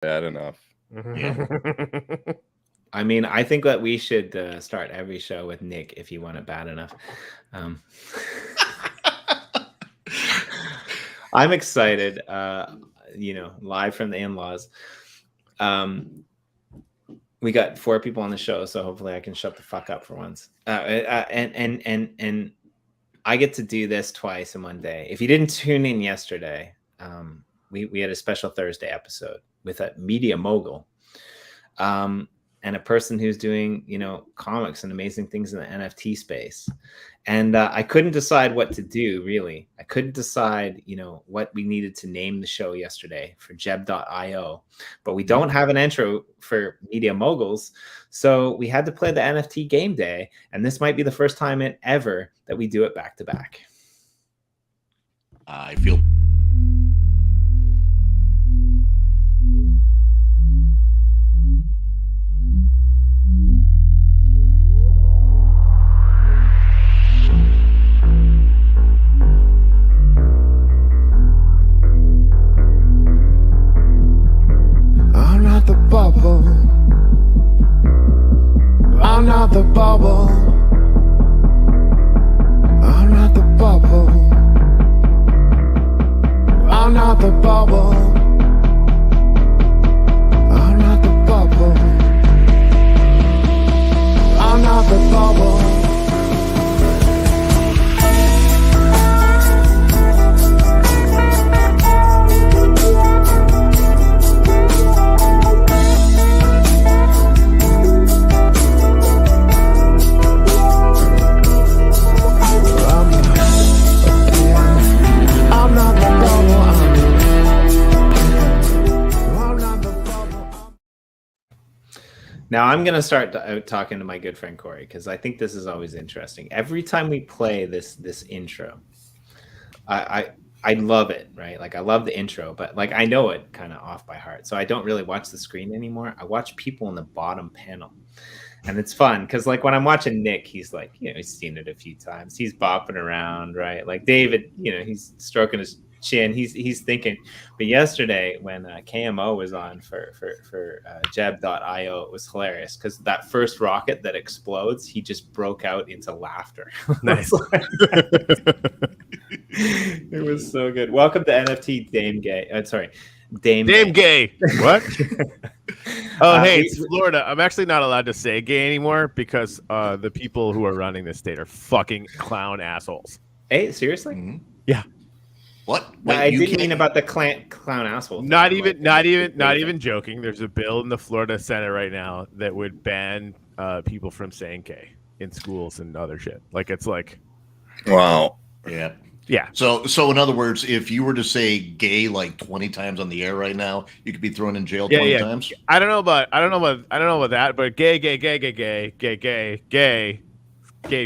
Bad enough. Yeah. I mean, I think that we should start every show with Nick if you want it bad enough. I'm excited. Live from the in-laws. We got 4 people on the show, so hopefully I can shut the fuck up for once. And I get to do this twice in one day. If you didn't tune in yesterday, we had a special Thursday episode with a Media Mogul. And a person who's doing, comics and amazing things in the NFT space. And I couldn't decide what to do, really. I couldn't decide, what we needed to name the show yesterday for Jeb.io. But we don't have an intro for Media Moguls. So we had to play the NFT Game Day. And this might be the first time ever that we do it back to back. I feel... I'm not the bubble. I'm not the bubble. I'm not the bubble. I'm not the bubble. I'm not the bubble. I'm not the bubble. Now I'm going to start talking to my good friend Corey, because I think this is always interesting. Every time we play this intro, I love it, right? Like I love the intro, but like I know it kind of off by heart. So I don't really watch the screen anymore. I watch people in the bottom panel. And it's fun because like when I'm watching Nick, he's like, he's seen it a few times. He's bopping around, right? Like David, he's stroking his chin. He's thinking. But yesterday when KMO was on for Jeb.io, it was hilarious because that first rocket that explodes, he just broke out into laughter. Nice. It was so good. Welcome to NFT Dame Gay. Dame Gay. What? Hey, it's Florida. I'm actually not allowed to say gay anymore because the people who are running this state are fucking clown assholes. Hey, seriously? Mm-hmm. Yeah. What? Wait, I didn't mean about the clown asshole. Not even joking. There's a bill in the Florida Senate right now that would ban people from saying gay in schools and other shit. Like it's like, wow. Yeah. Yeah. So in other words, if you were to say gay like 20 times on the air right now, you could be thrown in jail 20 times. I don't know about that, but gay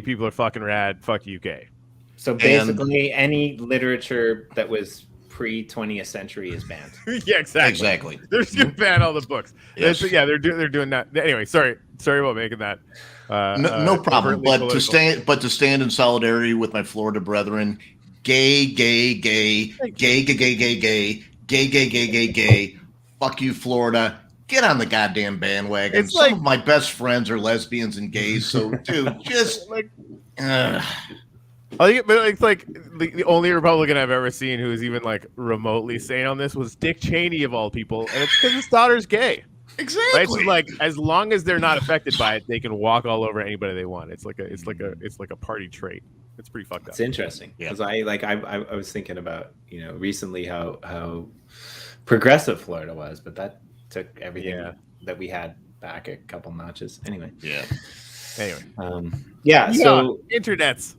people are fucking rad. Fuck you, gay. So basically, any literature that was pre-20th century is banned. Yeah, exactly. They're just gonna ban all the books. Yes. They're doing that. Anyway, sorry about making that. No problem. But to stand in solidarity with my Florida brethren. Gay. Fuck you, Florida. Get on the goddamn bandwagon. Some of my best friends are lesbians and gays, so dude, just like. It's like the only Republican I've ever seen who is even like remotely sane on this was Dick Cheney of all people, and it's because his daughter's gay. Exactly. Right? So like, as long as they're not affected by it, they can walk all over anybody they want. It's like a party trait. It's pretty fucked up. It's interesting because I was thinking about recently how progressive Florida was, but that took everything that we had back a couple notches. Anyway. Yeah. So internets.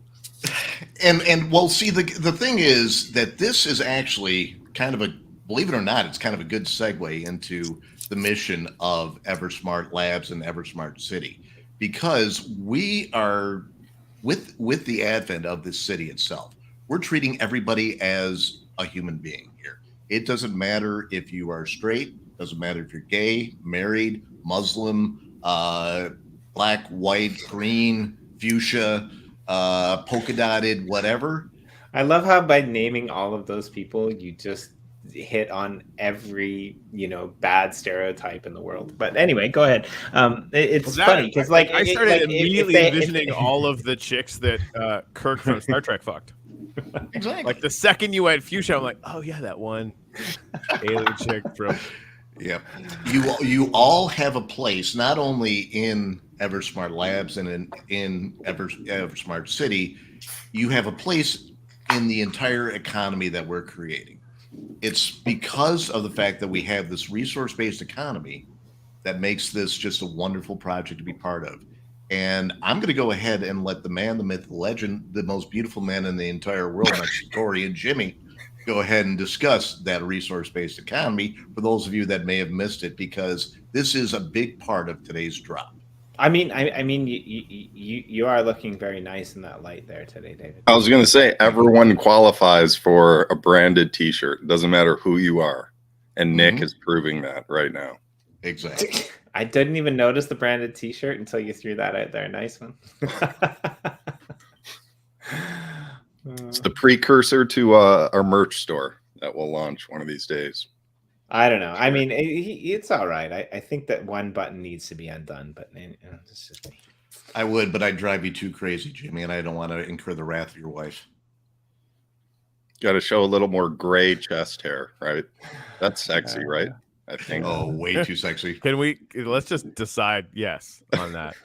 And well, see, the thing is that this is actually kind of believe it or not, it's kind of a good segue into the mission of EverSmart Labs and EverSmart City, because we are with the advent of this city itself, we're treating everybody as a human being here. It doesn't matter if you are straight, doesn't matter if you're gay, married, Muslim, black, white, green, fuchsia, polka dotted, whatever. I love how by naming all of those people, you just hit on every bad stereotype in the world. But anyway, go ahead. It's funny because I started immediately if envisioning all of the chicks that Kirk from Star Trek fucked. Exactly. Like the second you went fuchsia, I'm like, oh yeah, that one alien chick from. Yeah, you all have a place not only in EverSmart Labs and in EverSmart City. You have a place in the entire economy that we're creating. It's because of the fact that we have this resource-based economy that makes this just a wonderful project to be part of. And I'm going to go ahead and let the man, the myth, the legend, the most beautiful man in the entire world, next to Corey and Jimmy, go ahead and discuss that resource-based economy for those of you that may have missed it, because this is a big part of today's drop. I mean, you are looking very nice in that light there today, David. I was going to say, everyone qualifies for a branded T-shirt. It doesn't matter who you are. And Nick is proving that right now. Exactly. I didn't even notice the branded T-shirt until you threw that out there. Nice one. It's the precursor to our merch store that will launch one of these days. I don't know. I mean, it's all right. I think that one button needs to be undone, but it's just me. I would, but I'd drive you too crazy, Jimmy, and I don't want to incur the wrath of your wife. Got to show a little more gray chest hair, right? That's sexy, right? I think. Oh, way too sexy. Let's just decide yes on that.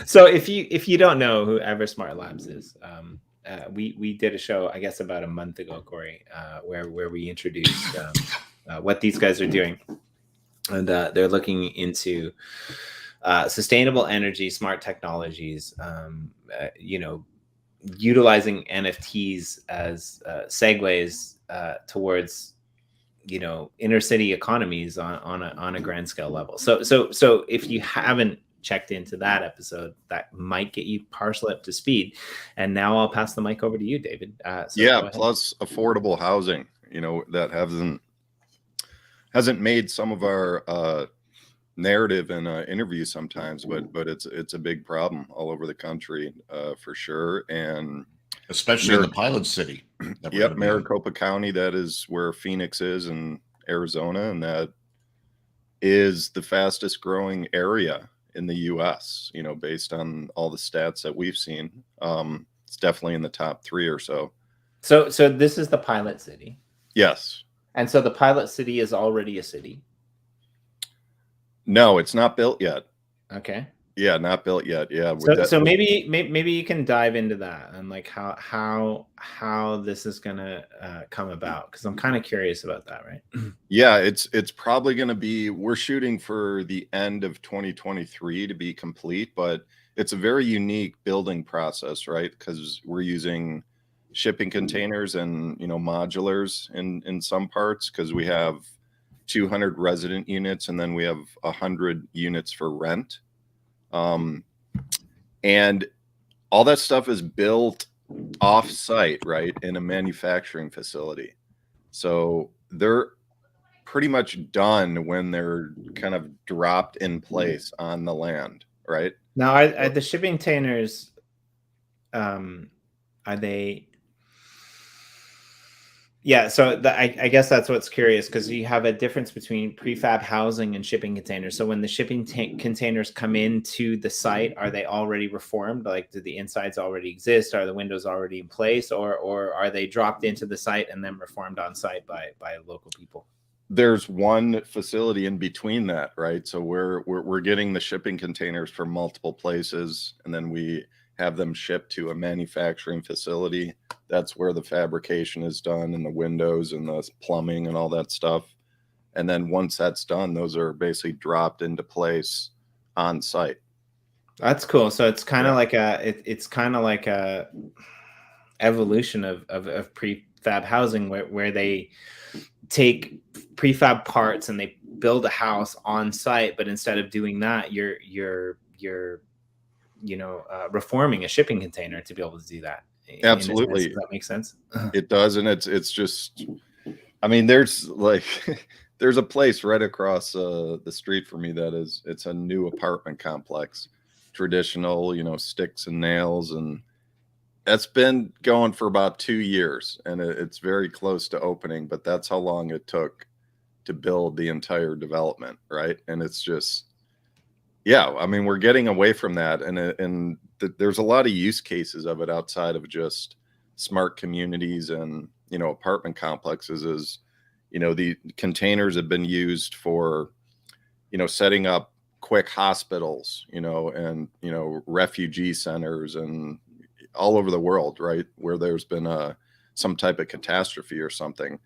So if you don't know who EverSmart Labs is, we did a show, I guess, about a month ago, Corey, where we introduced what these guys are doing, and they're looking into sustainable energy, smart technologies, utilizing NFTs as segues towards inner city economies on a grand scale level. So if you haven't checked into that episode, that might get you partially up to speed. And now I'll pass the mic over to you, David. Plus affordable housing, that hasn't made some of our narrative in interviews sometimes, but it's a big problem all over the country for sure, and especially in the pilot city. Yep, Maricopa County, that is where Phoenix is in Arizona, and that is the fastest growing area in the US, based on all the stats that we've seen. It's definitely in the top 3 or so. So this is the pilot city. Yes. And so the pilot city is already a city. No, it's not built yet. Okay. Yeah, not built yet. Yeah. So maybe you can dive into that and like how this is gonna come about, because I'm kind of curious about that, right? Yeah, it's probably gonna be, we're shooting for the end of 2023 to be complete, but it's a very unique building process, right? Because we're using shipping containers and modulars in some parts, because we have 200 resident units and then we have 100 units for rent. And all that stuff is built off site, right, in a manufacturing facility. So they're pretty much done when they're kind of dropped in place on the land, right? Now, are the shipping containers, are they? Yeah, so I guess that's what's curious, because you have a difference between prefab housing and shipping containers. So when the shipping containers come into the site, are they already reformed? Like, do the insides already exist? Are the windows already in place, or are they dropped into the site and then reformed on site by local people? There's one facility in between that, right? So we're getting the shipping containers from multiple places, and then we have them shipped to a manufacturing facility. That's where the fabrication is done, and the windows and the plumbing and all that stuff. And then once that's done, those are basically dropped into place on site. That's cool. So it's kind of like a evolution of prefab housing where they take prefab parts and they build a house on site, but instead of doing that, you're reforming a shipping container to be able to do that. Absolutely. Does that make sense? It does. And it's just, I mean, there's there's a place right across the street for me it's a new apartment complex, traditional, sticks and nails, and That's been going for about 2 years, and it's very close to opening, but that's how long it took to build the entire development, right? And it's just, yeah, I mean, we're getting away from that, and there's a lot of use cases of it outside of just smart communities and, you know, apartment complexes. Is, you know, the containers have been used for, you know, setting up quick hospitals, you know, and, you know, refugee centers and all over the world, right? Where there's been some type of catastrophe or something.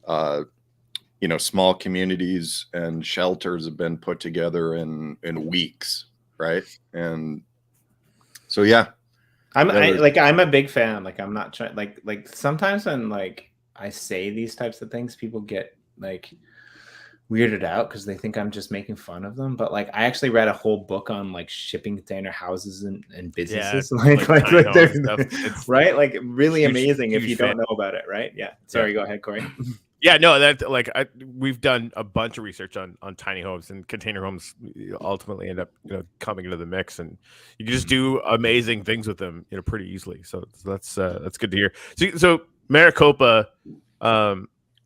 You know, small communities and shelters have been put together in weeks, right? And so, yeah. I'm a big fan. Like, I'm not trying, like sometimes when like I say these types of things, people get like weirded out because they think I'm just making fun of them. But like, I actually read a whole book on like shipping container houses and businesses, like it's right, like really huge, amazing if huge you don't know about it, right? Yeah. Sorry, go ahead, Corey. Yeah, no, that like we've done a bunch of research on tiny homes, and container homes ultimately end up, you know, coming into the mix, and you can just do amazing things with them, you know, pretty easily. So that's good to hear. So Maricopa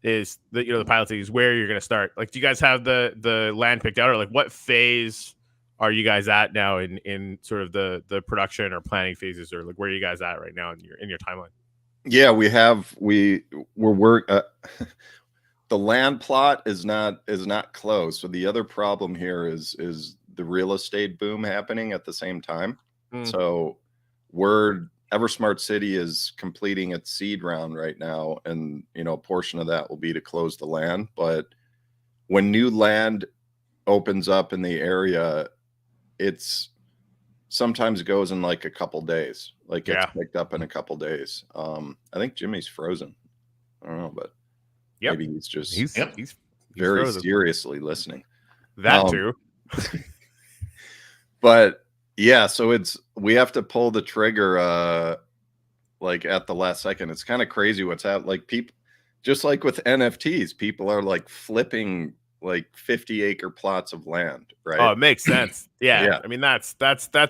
is the, you know, the pilot city is where you're going to start. Like, do you guys have the land picked out, or like what phase are you guys at now in sort of the production or planning phases, or like where are you guys at right now in your timeline? Yeah, we're the land plot is not closed. So the other problem here is the real estate boom happening at the same time. So EverSmart City is completing its seed round right now, and, you know, a portion of that will be to close the land. But when new land opens up in the area, it's sometimes goes in like a couple days, like gets picked up in a couple days. I think Jimmy's frozen. I don't know, but maybe he's just he's very frozen. seriously listening. That too. But yeah, so we have to pull the trigger like at the last second. It's kind of crazy what's happening. Like, people, just like with NFTs, people are like flipping like 50-acre plots of land, right? Oh, it makes sense. Yeah. I mean, that's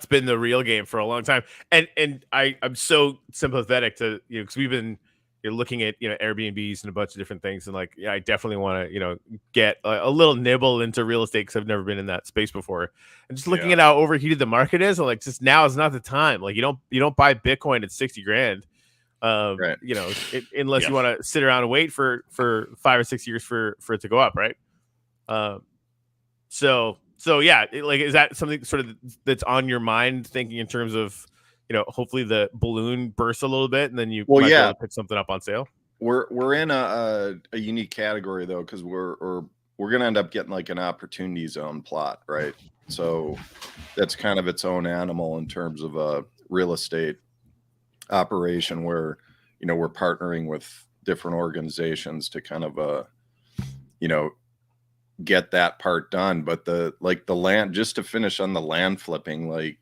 been the real game for a long time. And I'm so sympathetic to, you know, because we've been, you're looking at, you know, Airbnbs and a bunch of different things, and like, yeah, I definitely want to, you know, get a little nibble into real estate because I've never been in that space before. And just looking at how overheated the market is, and like, just now is not the time. Like, you don't buy Bitcoin at 60 grand. Right. You know, unless you want to sit around and wait for 5 or 6 years for it to go up, right? So yeah, like, is that something sort of that's on your mind, thinking in terms of, you know, hopefully the balloon bursts a little bit and then you might be able to pick something up on sale? We're in a unique category though, because we're gonna end up getting like an opportunity zone plot, right? So that's kind of its own animal in terms of a real estate operation, where, you know, we're partnering with different organizations to kind of you know, get that part done. But the land, just to finish on the land flipping, like,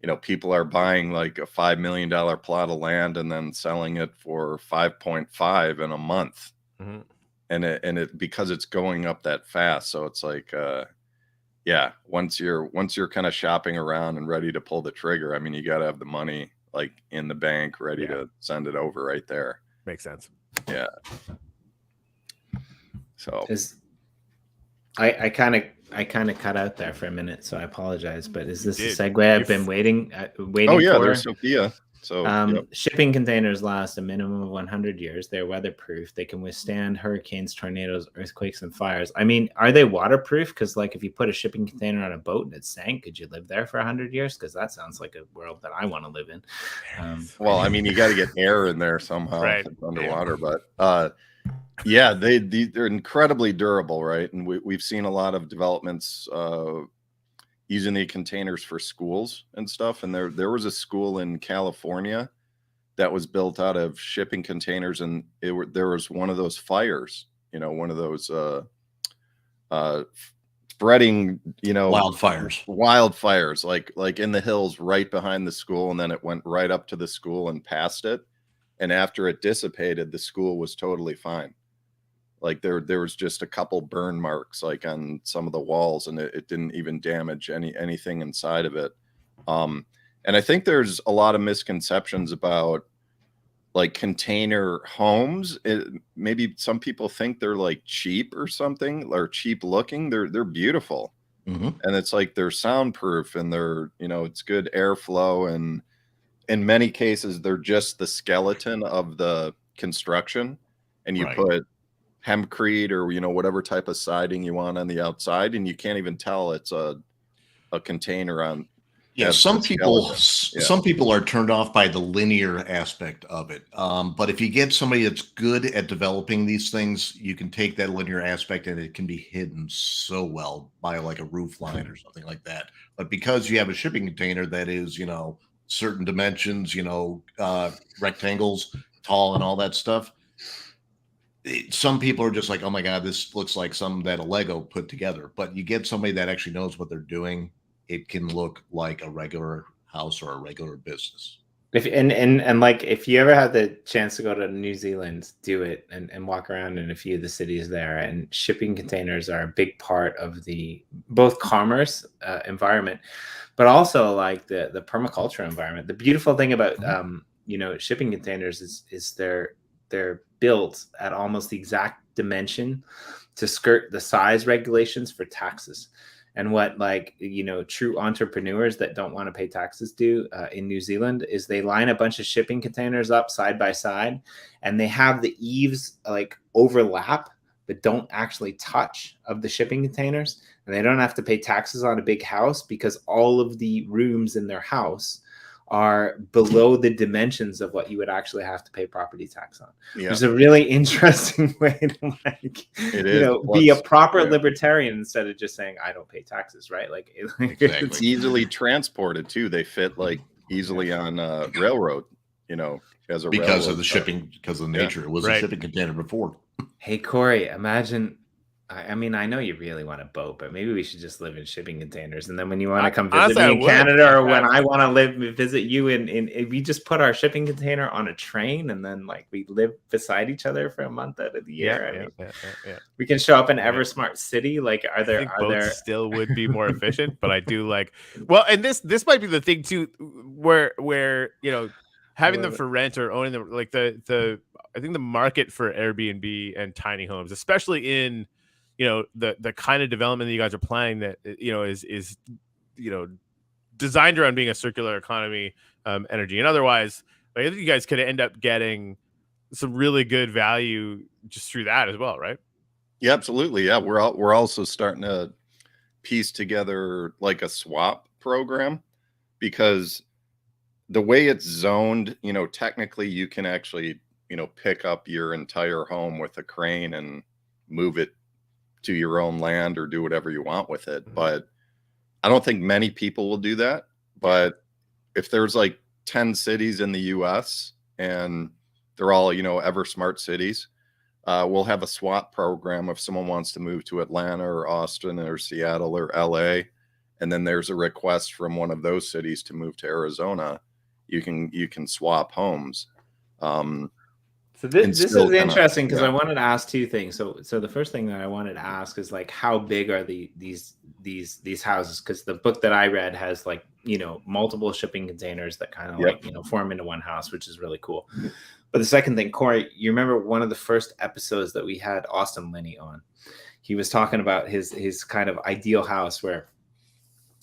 you know, people are buying like a $5 million plot of land and then selling it for 5.5 in a month. Mm-hmm. And it because it's going up that fast. So it's like, yeah, once you're kind of shopping around and ready to pull the trigger, I mean, you got to have the money like in the bank ready to send it over right there. Makes sense. Yeah. So I kind of cut out there for a minute, so I apologize. But is this the segue I've been waiting oh yeah, for? there's Sophia. So shipping containers last a minimum of 100 years. They're weatherproof. They can withstand hurricanes, tornadoes, earthquakes, and fires. I mean, are they waterproof? Because like, if you put a shipping container on a boat and it sank, could you live there for 100 years? Because that sounds like a world that I want to live in. Well, I mean, you got to get air in there somehow, right? If it's underwater, but yeah, they're incredibly durable, right? And we've seen a lot of developments using the containers for schools and stuff. And there was a school in California that was built out of shipping containers, and there was one of those fires, you know, one of those spreading, you know, wildfires like in the hills right behind the school, and then it went right up to the school and past it. And after it dissipated, the school was totally fine. Like there was just a couple burn marks like on some of the walls, and it didn't even damage anything inside of it. And And I think there's a lot of misconceptions about like container homes. Maybe some people think they're like cheap or something, or cheap looking. They're beautiful. Mhm. And it's like they're soundproof, and they're, it's good airflow, and in many cases they're just the skeleton of the construction, and you Right. put hempcrete or whatever type of siding you want on the outside, and you can't even tell it's a container on. Yeah, as some the people skeleton. some people are turned off by the linear aspect of it. But if you get somebody that's good at developing these things, you can take that linear aspect and it can be hidden so well by like a roof line or something like that. But because you have a shipping container that is, certain dimensions, rectangles, tall and all that stuff, some people are just like, oh my God, this looks like something that a Lego put together. But you get somebody that actually knows what they're doing, it can look like a regular house or a regular business. And like, if you ever have the chance to go to New Zealand, do it and walk around in a few of the cities there. And shipping containers are a big part of the both commerce environment, but also like the permaculture environment. The beautiful thing about shipping containers is they're built at almost the exact dimension to skirt the size regulations for taxes. And what true entrepreneurs that don't want to pay taxes do in New Zealand is they line a bunch of shipping containers up side by side, and they have the eaves like overlap but don't actually touch of the shipping containers, and they don't have to pay taxes on a big house because all of the rooms in their house are below the dimensions of what you would actually have to pay property tax on. Yeah. It's a really interesting way to be a proper libertarian instead of just saying I don't pay taxes, right? Like Exactly. It's easily transported too. They fit like easily on railroad, as a because of the shipping, because of the nature. It was Right. a shipping container before. Hey Corey, imagine. I mean, I know you really want a boat, but maybe we should just live in shipping containers. And then when you want to come visit me in Canada, or when I want to visit you in we just put our shipping container on a train, and then like we live beside each other for a month out of the year. We can show up in EverSmart City. Like, are there still would be more efficient, but I do like, well, and this might be the thing too, where having them for rent or owning them, like the I think the market for Airbnb and tiny homes, especially in the kind of development that you guys are planning, that is designed around being a circular economy, energy, and otherwise, I think you guys could end up getting some really good value just through that as well, right? Yeah, absolutely. Yeah, we're also starting to piece together like a swap program, because the way it's zoned, technically you can actually pick up your entire home with a crane and move it to your own land or do whatever you want with it. But I don't think many people will do that. But if there's like 10 cities in the US and they're all, EverSmart cities, we'll have a swap program if someone wants to move to Atlanta or Austin or Seattle or LA, and then there's a request from one of those cities to move to Arizona, you can swap homes. So this is interesting, because I wanted to ask two things. So the first thing that I wanted to ask is like, how big are these houses? Because the book that I read has like multiple shipping containers that kind of like form into one house, which is really cool. But the second thing, Corey, you remember one of the first episodes that we had Austin Linney on? He was talking about his kind of ideal house where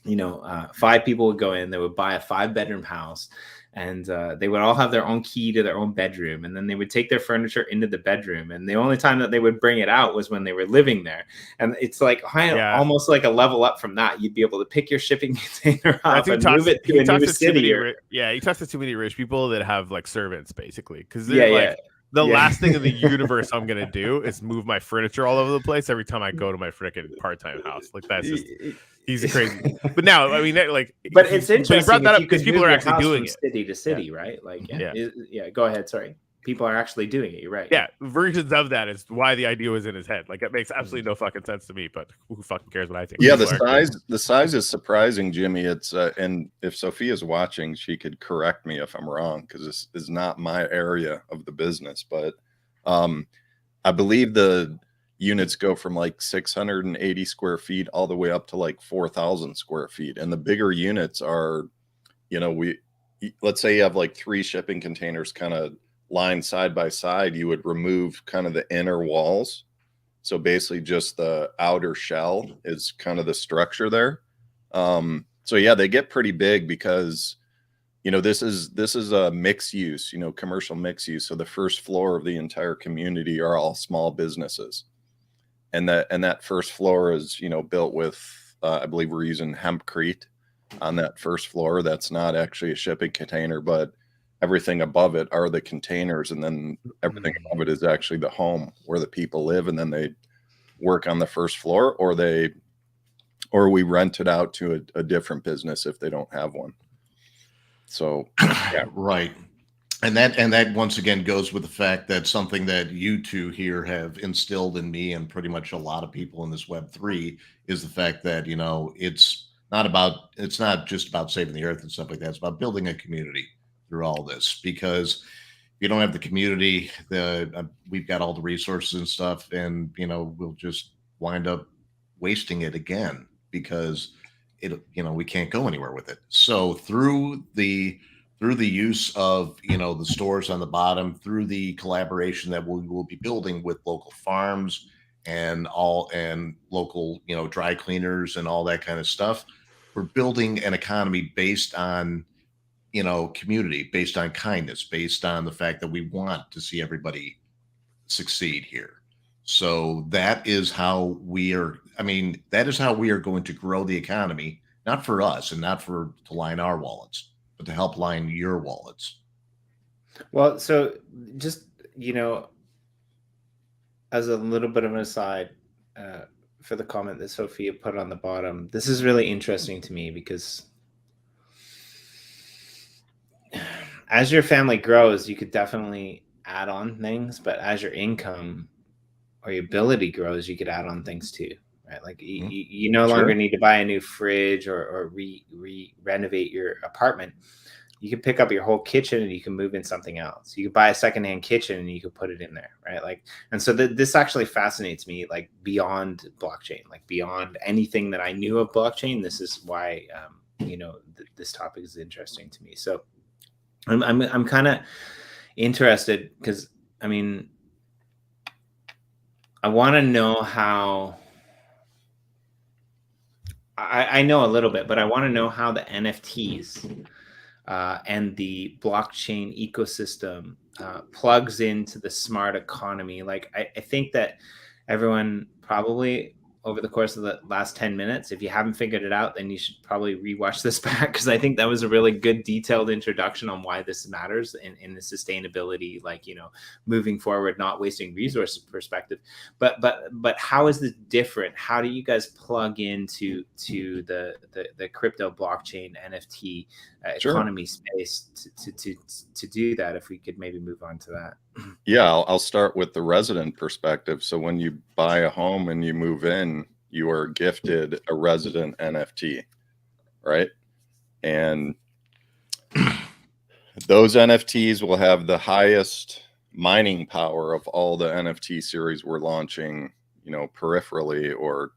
5 people would go in, they would buy a 5-bedroom house, and they would all have their own key to their own bedroom, and then they would take their furniture into the bedroom, and the only time that they would bring it out was when they were living there. And it's like almost like a level up from that. You'd be able to pick your shipping container up and move it to a new city. He talks to too many rich people that have like servants, basically, because the last thing in the universe I'm gonna do is move my furniture all over the place every time I go to my freaking part-time house. Like, that's just, he's crazy. But now, I mean, like, but it's interesting. But brought that up because people are actually doing it, city to city, right? Like, go ahead. Sorry. People are actually doing it. You're right. Yeah, versions of that is why the idea was in his head. Like, it makes absolutely no fucking sense to me, but who fucking cares what I think? Yeah, the size is surprising, Jimmy. It's and if Sophia's watching, she could correct me if I'm wrong, because this is not my area of the business. But I believe the units go from like 680 square feet all the way up to like 4,000 square feet, and the bigger units are let's say you have like 3 shipping containers kind of lined side by side, you would remove kind of the inner walls. So basically just the outer shell is kind of the structure there. So yeah, they get pretty big because, this is a mixed use, commercial mixed use. So the first floor of the entire community are all small businesses. And that first floor is, built with, I believe we're using hempcrete on that first floor. That's not actually a shipping container, but everything above it are the containers. And then everything above it is actually the home where the people live. And then they work on the first floor, or we rent it out to a different business if they don't have one. So, yeah. Right. And that once again goes with the fact that something that you two here have instilled in me and pretty much a lot of people in this Web3 is the fact that, it's not just about saving the earth and stuff like that. It's about building a community through all this, because if you don't have the community, we've got all the resources and stuff, and, we'll just wind up wasting it again because we can't go anywhere with it. So through the use of, the stores on the bottom, through the collaboration that we will be building with local farms and local, dry cleaners and all that kind of stuff, we're building an economy based on, community, based on kindness, based on the fact that we want to see everybody succeed here. So that is how we are going to grow the economy, not for us and not to line our wallets, but to help line your wallets. Well, so just, as a little bit of an aside, for the comment that Sophia put on the bottom, this is really interesting to me because as your family grows, you could definitely add on things, but as your income or your ability grows, you could add on things too, right? Like you no longer need to buy a new fridge or renovate your apartment. You can pick up your whole kitchen and you can move in something else. You could buy a secondhand kitchen and you could put it in there, right? And so this actually fascinates me, like beyond blockchain, like beyond anything that I knew of blockchain. This is why, this topic is interesting to me. So I'm kind of interested because, I want to know how. I know a little bit, but I want to know how the NFTs and the blockchain ecosystem plugs into the smart economy. Like, I think that everyone probably over the course of the last 10 minutes, if you haven't figured it out, then you should probably rewatch this back, because I think that was a really good detailed introduction on why this matters in the sustainability, moving forward, not wasting resources perspective. But how is this different? How do you guys plug into the crypto blockchain NFT economy space to do that? If we could maybe move on to that. Yeah, I'll start with the resident perspective. So when you buy a home and you move in, you are gifted a resident NFT, right? And those NFTs will have the highest mining power of all the NFT series we're launching, peripherally or,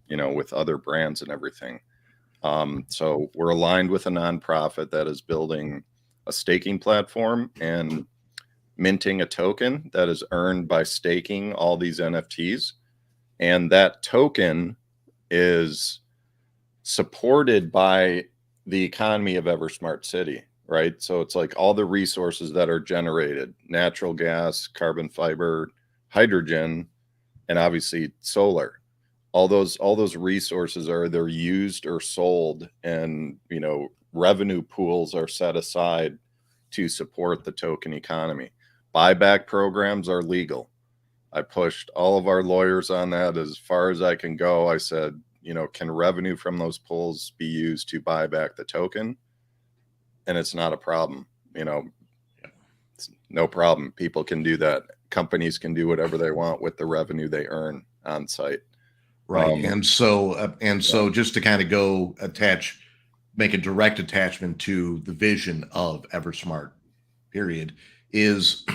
with other brands and everything. So we're aligned with a nonprofit that is building a staking platform and minting a token that is earned by staking all these NFTs. And that token is supported by the economy of EverSmart City, right? So it's like all the resources that are generated, natural gas, carbon fiber, hydrogen, and obviously solar. All those resources are either used or sold, and revenue pools are set aside to support the token economy. Buyback programs are legal. I pushed all of our lawyers on that as far as I can go. I said, can revenue from those pools be used to buy back the token? And it's not a problem. It's no problem. People can do that. Companies can do whatever they want with the revenue they earn on site. Right. And so just to kind of make a direct attachment to the vision of EverSmart, period, is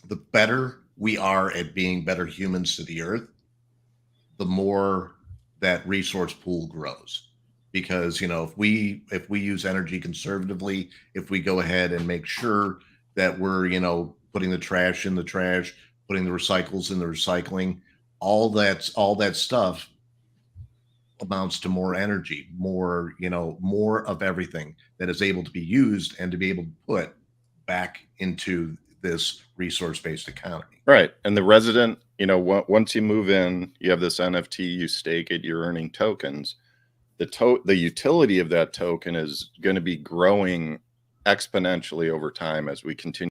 the better we are at being better humans to the earth, the more that resource pool grows. because if we use energy conservatively, if we go ahead and make sure that we're putting the trash in the trash, putting the recycles in the recycling, all that stuff amounts to more energy, more of everything that is able to be used and to be able to put back into this resource-based economy. Right. And the resident, once you move in, you have this NFT, you stake it, you're earning tokens. The utility of that token is going to be growing exponentially over time as we continue.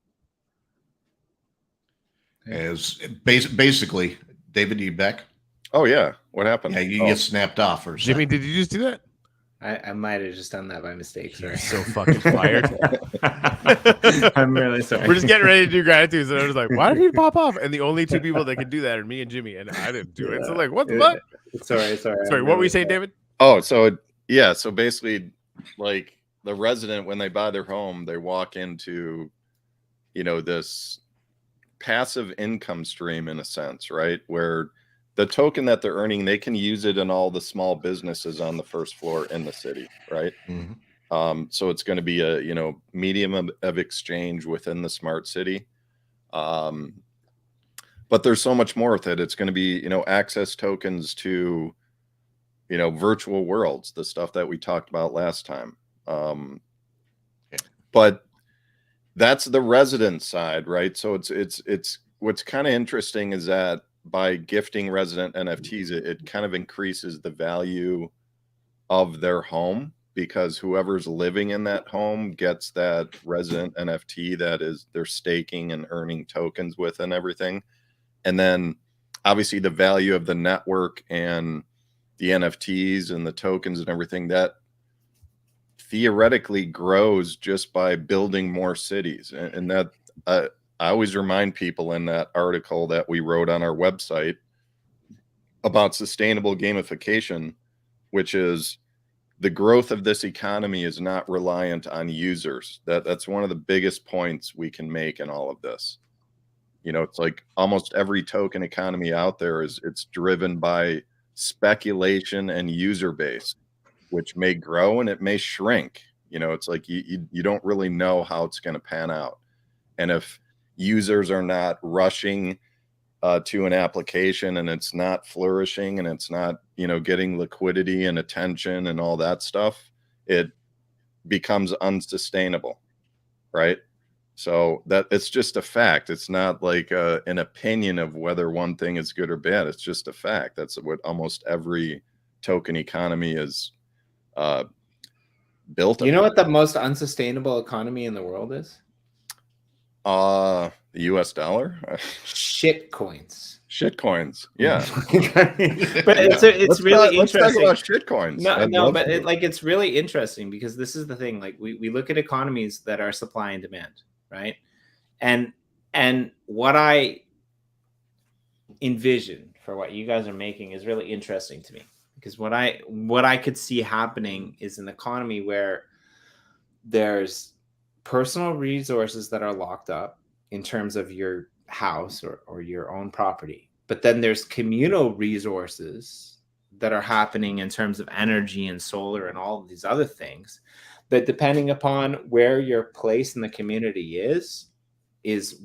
As basically, David, you back? Oh yeah, what happened? Yeah, you get snapped off for a Jimmy, second. did you just do that? I might have just done that by mistake. Sorry. You're so fucking fired. I'm really sorry. We're just getting ready to do gratitudes, and I was like, "Why did he pop off?" And the only two people that could do that are me and Jimmy, and I didn't do it. So like, what the fuck? Sorry. Sorry, what were you saying, David? Oh, so basically, like the resident, when they buy their home, they walk into, this passive income stream in a sense, right? Where the token that they're earning, they can use it in all the small businesses on the first floor in the city, right? Mm-hmm. So it's going to be a medium of exchange within the smart city. But there's so much more with it. It's going to be access tokens to virtual worlds, the stuff that we talked about last time. But that's the resident side, right? So it's what's kind of interesting is that by gifting resident NFTs, it kind of increases the value of their home, because whoever's living in that home gets that resident NFT that is they're staking and earning tokens with and everything. And then obviously the value of the network and the NFTs and the tokens and everything that theoretically grows just by building more cities. And that I always remind people in that article that we wrote on our website about sustainable gamification, which is the growth of this economy is not reliant on users. That's one of the biggest points we can make in all of this. It's like almost every token economy out there it's driven by speculation and user base, which may grow and it may shrink. It's like you don't really know how it's going to pan out. And if users are not rushing to an application and it's not flourishing and it's not getting liquidity and attention and all that stuff, it becomes unsustainable, right? So that it's just a fact. It's not like an opinion of whether one thing is good or bad. It's just a fact. That's what almost every token economy is built. You know what the most unsustainable economy in the world is? The US dollar. Shit coins. Shit coins. Yeah. But it's really interesting. Let's talk about shit coins. But it's really interesting because this is the thing. Like we look at economies that are supply and demand, right? And what I envision for what you guys are making is really interesting to me, because what I could see happening is an economy where there's personal resources that are locked up in terms of your house or your own property, but then there's communal resources that are happening in terms of energy and solar and all of these other things that, depending upon where your place in the community is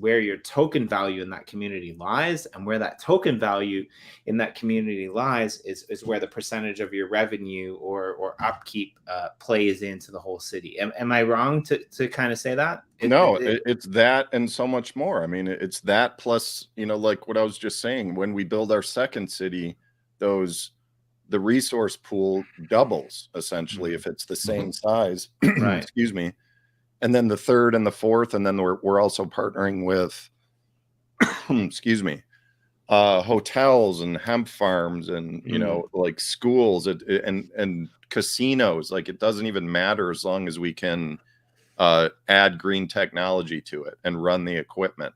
where your token value in that community lies, and where that token value in that community lies is where the percentage of your revenue or upkeep plays into the whole city. Am I wrong to kind of say that? No, it's that and so much more. I mean, it's that plus, like what I was just saying, when we build our second city, the resource pool doubles essentially if it's the same size. Right. Excuse me. And then the third and the fourth, and then we're also partnering with, excuse me, hotels and hemp farms and like schools and casinos. Like it doesn't even matter as long as we can add green technology to it and run the equipment.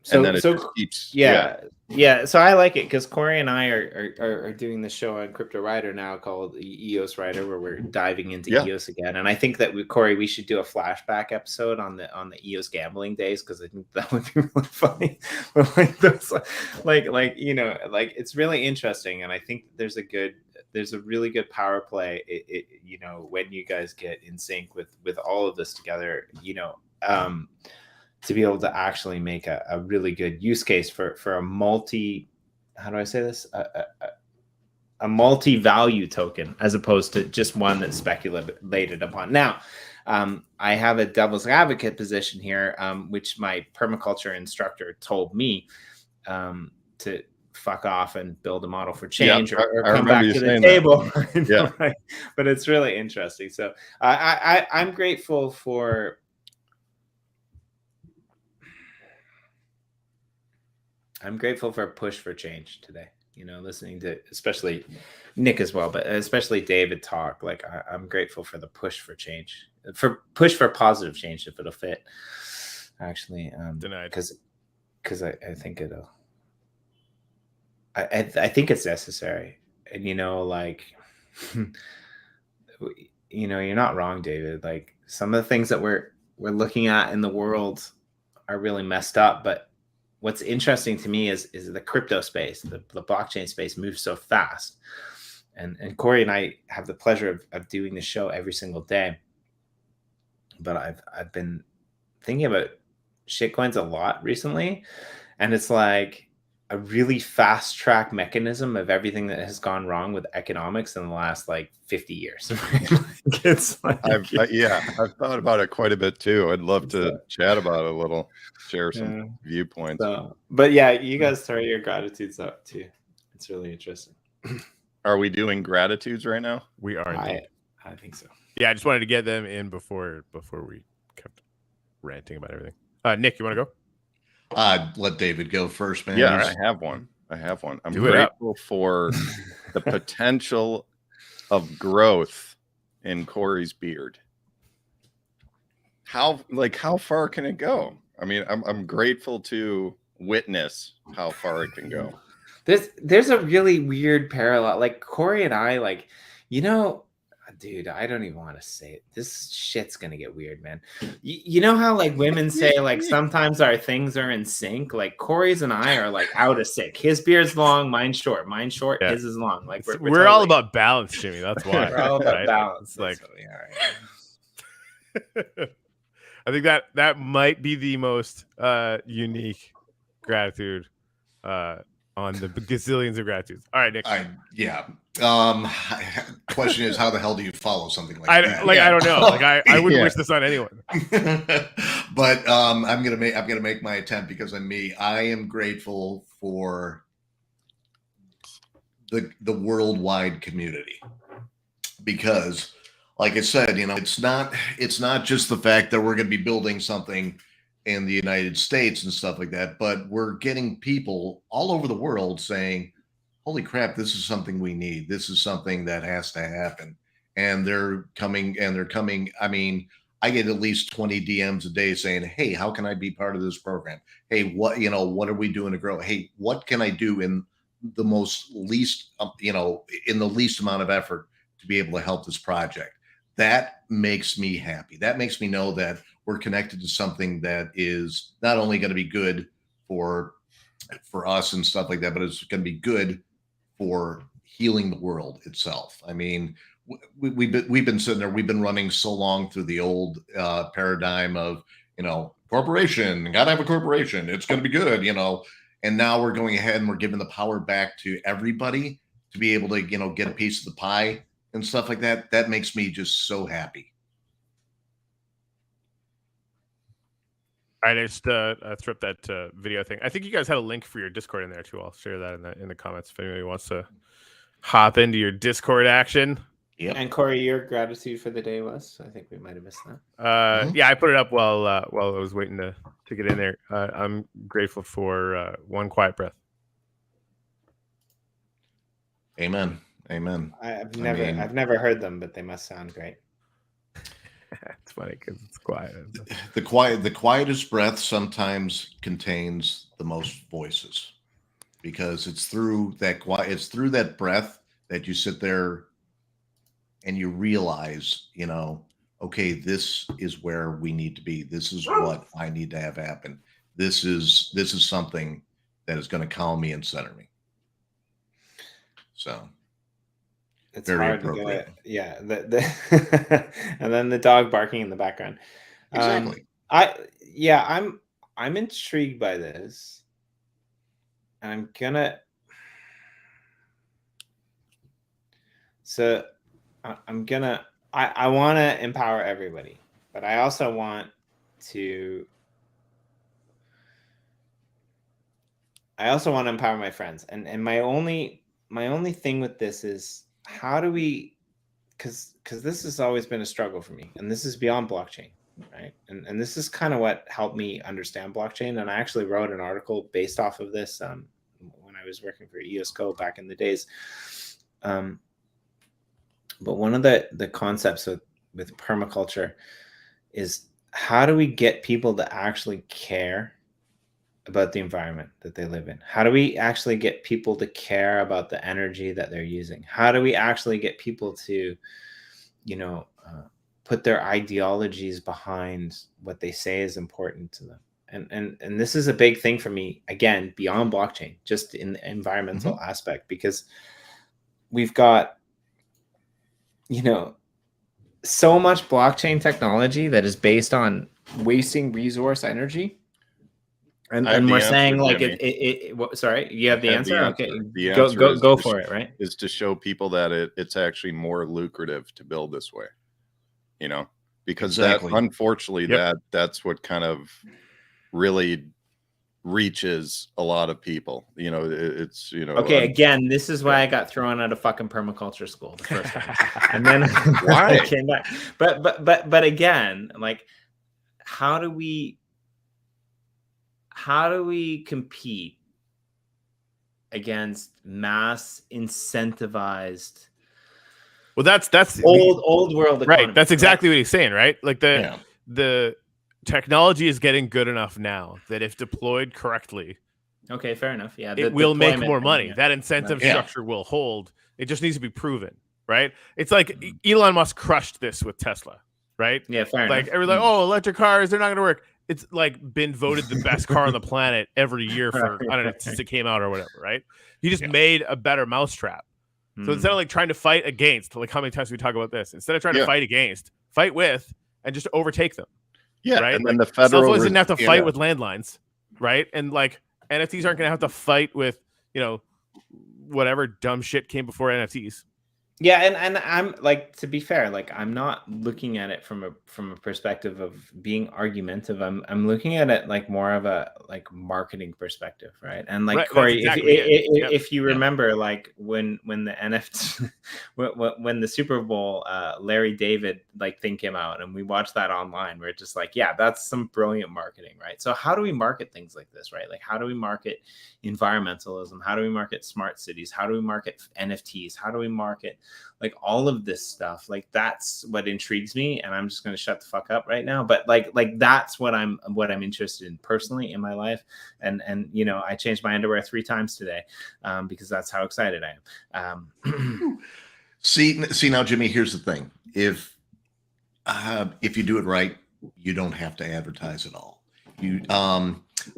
So, and then it so just keeps. yeah. So I like it because Corey and I are doing the show on Crypto Rider now called EOS Rider, where we're diving into Yeah. EOS again. And I think that Corey, we should do a flashback episode on the EOS gambling days, because I think that would be really funny. But like those, like you know, like it's really interesting, and I think there's a really good power play. You know, when you guys get in sync with all of this together, you know. To be able to actually make a really good use case for a multi, how do I say this? A multi-value token, as opposed to just one that's speculated upon. Now, I have a devil's advocate position here, which my permaculture instructor told me to fuck off and build a model for change, or come back to the table. Yeah. Right? But it's really interesting. So I'm grateful for. I'm grateful for a push for change today. You know, listening to especially Nick as well, but especially David talk. Like I'm grateful for the push for change, for positive change, if it'll fit. Actually, because I think it'll. I think it's necessary, and you know, like, you know, you're not wrong, David. Like some of the things that we're looking at in the world are really messed up, but what's interesting to me is the crypto space, the blockchain space moves so fast. And Corey and I have the pleasure of doing the show every single day. But I've been thinking about shitcoins a lot recently. And it's like a really fast track mechanism of everything that has gone wrong with economics in the last like 50 years. It's like, I've thought about it quite a bit too. I'd love to chat about it a little, share some viewpoints. So, but yeah, you guys throw your gratitudes up too. It's really interesting. Are we doing gratitudes right now? We are. I think so. Yeah, I just wanted to get them in before we kept ranting about everything. Nick, you want to go? Let David go first, man. Yeah, I have one. I'm grateful for the potential of growth in Corey's beard. How far can it go? I mean, I'm grateful to witness how far it can go. There's a really weird parallel. Like Corey and I, like, you know, dude, I don't even want to say it. This shit's gonna get weird, man. You know how like women say like sometimes our things are in sync. Like Corey's and I are like out of sync. His beard's long, mine's short. Mine's short, his is long. Like we're totally... all about balance, Jimmy. That's why. We're all about balance. Like, totally, all right. I think that might be the most unique gratitude on the gazillions of gratitudes. All right, Nick. Question is, how the hell do you follow something like that? I don't know. Like I wouldn't wish this on anyone. But I'm gonna make my attempt because I'm me. I am grateful for the worldwide community, because like I said, you know, it's not just the fact that we're going to be building something in the United States and stuff like that, but we're getting people all over the world saying, holy crap, this is something we need. This is something that has to happen. And they're coming. I mean, I get at least 20 DMs a day saying, hey, how can I be part of this program? Hey, what are we doing to grow? Hey, what can I do in the least amount of effort to be able to help this project? That makes me happy. That makes me know that we're connected to something that is not only going to be good for us and stuff like that, but it's going to be good for healing the world itself. I mean, we've been sitting there, we've been running so long through the old paradigm of, you know, corporation, gotta have a corporation, it's going to be good, you know, and now we're going ahead and we're giving the power back to everybody to be able to, you know, get a piece of the pie and stuff like that. That makes me just so happy. All right, I just threw up that video thing. I think you guys had a link for your Discord in there too. I'll share that in the comments if anybody wants to hop into your Discord action. Yeah. And Corey, your gratitude for the day was? I think we might have missed that. Yeah, I put it up while I was waiting to get in there. I'm grateful for one quiet breath. Amen. Amen. I've never heard them, but they must sound great. It's funny because it's quiet. The quietest breath sometimes contains the most voices, because it's through that breath that you sit there and you realize, okay, this is where we need to be. This is what I need to have happen. This is something that is going to calm me and center me. So it's very hard appropriate. to get, yeah. And then the dog barking in the background. Exactly. I'm intrigued by this. I'm gonna. So I want to empower everybody, but I also want to empower my friends. And my only thing with this is, how do we, because this has always been a struggle for me, and this is beyond blockchain, right? And this is kind of what helped me understand blockchain. And I actually wrote an article based off of this when I was working for EOSIO back in the days. But one of the concepts with permaculture is, how do we get people to actually care about the environment that they live in? How do we actually get people to care about the energy that they're using? How do we actually get people to, put their ideologies behind what they say is important to them? And this is a big thing for me, again, beyond blockchain, just in the environmental aspect, because we've got, so much blockchain technology that is based on wasting resource energy. And we're saying, like, sorry, you have the answer? Okay, the answer go for it, right? Is to show people that it's actually more lucrative to build this way, because Exactly. that, unfortunately, that's what kind of really reaches a lot of people. It's okay, again, this is why I got thrown out of fucking permaculture school the first time. And then why? I came back. But again, like, how do we compete against mass incentivized, Well, that's old world economy, right? That's exactly what he's saying, right? Like Yeah. the technology is getting good enough now that if deployed correctly, okay, fair enough. Yeah, it will make more deployment, money. yeah. That incentive Yeah. structure will hold. It just needs to be proven, right? It's like Elon Musk crushed this with Tesla, right? Yeah, fair Like enough. everyone's like, oh, electric cars, they're not going to work. It's like been voted the best car on the planet every year for, I don't know, since it came out or whatever, right? He just made a better mousetrap. So instead of like trying to fight against, like how many times we talk about this, instead of trying to fight against, fight with, and just overtake them. Yeah, right. And then like, the federal cell phones didn't have to fight with landlines, right? And like NFTs aren't going to have to fight with, whatever dumb shit came before NFTs. Yeah, and I'm like, to be fair, like, I'm not looking at it from a perspective of being argumentative. I'm looking at it like more of a like marketing perspective, right? And like, right, Corey, exactly if you remember, like when the NFT when the Super Bowl Larry David like thing came out, and we watched that online, we're just like, yeah, that's some brilliant marketing, right? So how do we market things like this, right? Like, how do we market environmentalism? How do we market smart cities? How do we market NFTs? How do we market like all of this stuff? Like, that's what intrigues me, and I'm just going to shut the fuck up right now. But like that's what I'm interested in personally in my life. And I changed my underwear 3 times today because that's how excited I am. See now, Jimmy, here's the thing. If you do it right, you don't have to advertise at all.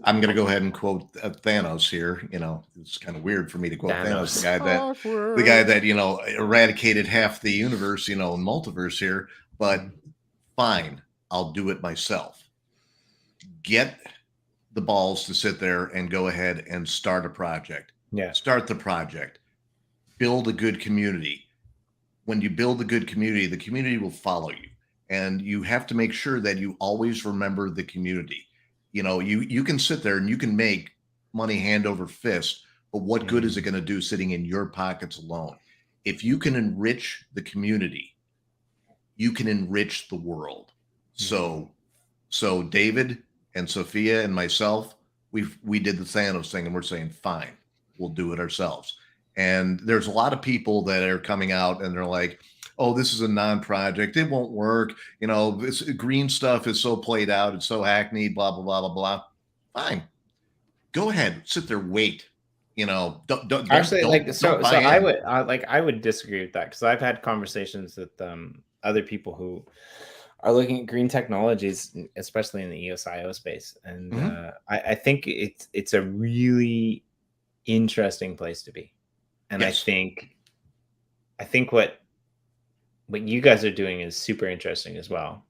I'm going to go ahead and quote Thanos here. It's kind of weird for me to quote Thanos, the guy that eradicated half the universe, and multiverse here. But fine, I'll do it myself. Get the balls to sit there and go ahead and start a project. Yeah. Start the project. Build a good community. When you build a good community, the community will follow you. And you have to make sure that you always remember the community. You can sit there and you can make money hand over fist, but what good is it going to do sitting in your pockets alone? If you can enrich the community, you can enrich the world. So David and Sophia and myself, we did the Thanos thing, and we're saying, fine, we'll do it ourselves. And there's a lot of people that are coming out and they're like, oh, this is a non-project, it won't work, this green stuff is so played out, it's so hackneyed, blah blah blah blah blah. Fine, go ahead, sit there, wait. Don't Actually, don't buy I in. would I would disagree with that, because I've had conversations with other people who are looking at green technologies, especially in the EOSIO space, and I think it's a really interesting place to be, and Yes. I think what you guys are doing is super interesting as well.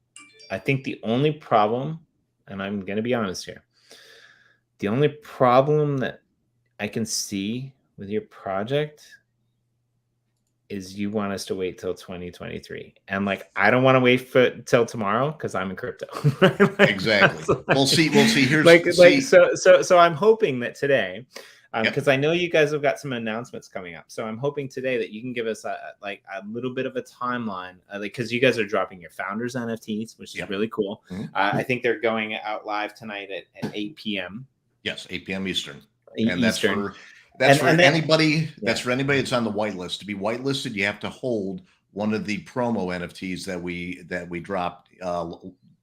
I think the only problem, and I'm going to be honest here, the only problem that I can see with your project is you want us to wait till 2023. And like, I don't want to wait till tomorrow because I'm in crypto. Exactly. We'll see. Here's so I'm hoping that today, because Yep. I know you guys have got some announcements coming up. So I'm hoping today that you can give us a little bit of a timeline, because you guys are dropping your founders NFTs, which is Yep. really cool. I think they're going out live tonight at 8 p.m. Yes, 8 p.m. Eastern. And That's for anybody. That's for anybody that's on the whitelist. To be whitelisted, you have to hold one of the promo NFTs that we dropped.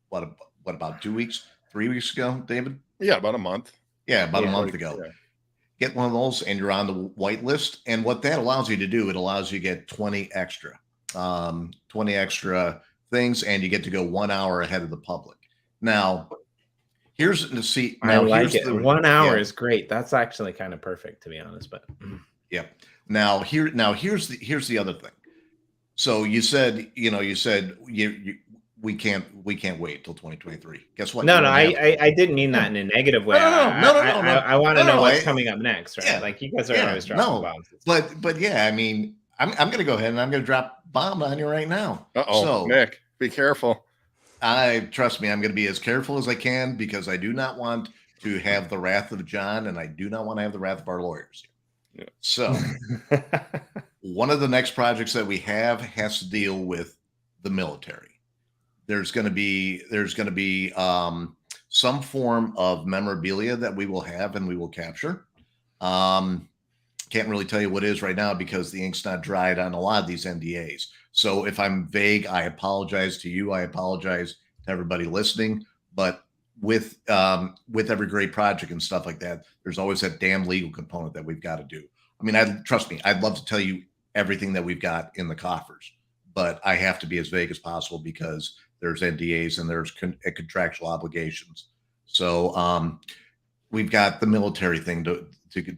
What about 2 weeks, 3 weeks ago, David? Yeah, about a month. Yeah, about a month ago. Yeah. Get one of those, and you're on the whitelist. And what that allows you to do, it allows you to get 20 extra things, and you get to go 1 hour ahead of the public. Now, here's the see. I like it. 1 hour yeah. is great. That's actually kind of perfect, to be honest. But yeah. Now here's the other thing. So you said we can't wait till 2023. Guess what? no, I didn't mean that in a negative way. No. I want to know what's I- coming up next, right? yeah, Like, you guys are yeah, always dropping no, bombs. But yeah, I mean, I'm going to go ahead and I'm going to drop a bomb on you right now. So Nick, be careful. Trust me, I'm going to be as careful as I can, because I do not want to have the wrath of John, and I do not want to have the wrath of our lawyers. Yeah. So one of the next projects that we have has to deal with the military. There's going to be some form of memorabilia that we will have and we will capture. Can't really tell you what it is right now because the ink's not dried on a lot of these NDAs. So if I'm vague, I apologize to you. I apologize to everybody listening. But with every great project and stuff like that, there's always that damn legal component that we've got to do. I mean, trust me, I'd love to tell you everything that we've got in the coffers, but I have to be as vague as possible because there's NDAs and there's contractual obligations. So we've got the military thing to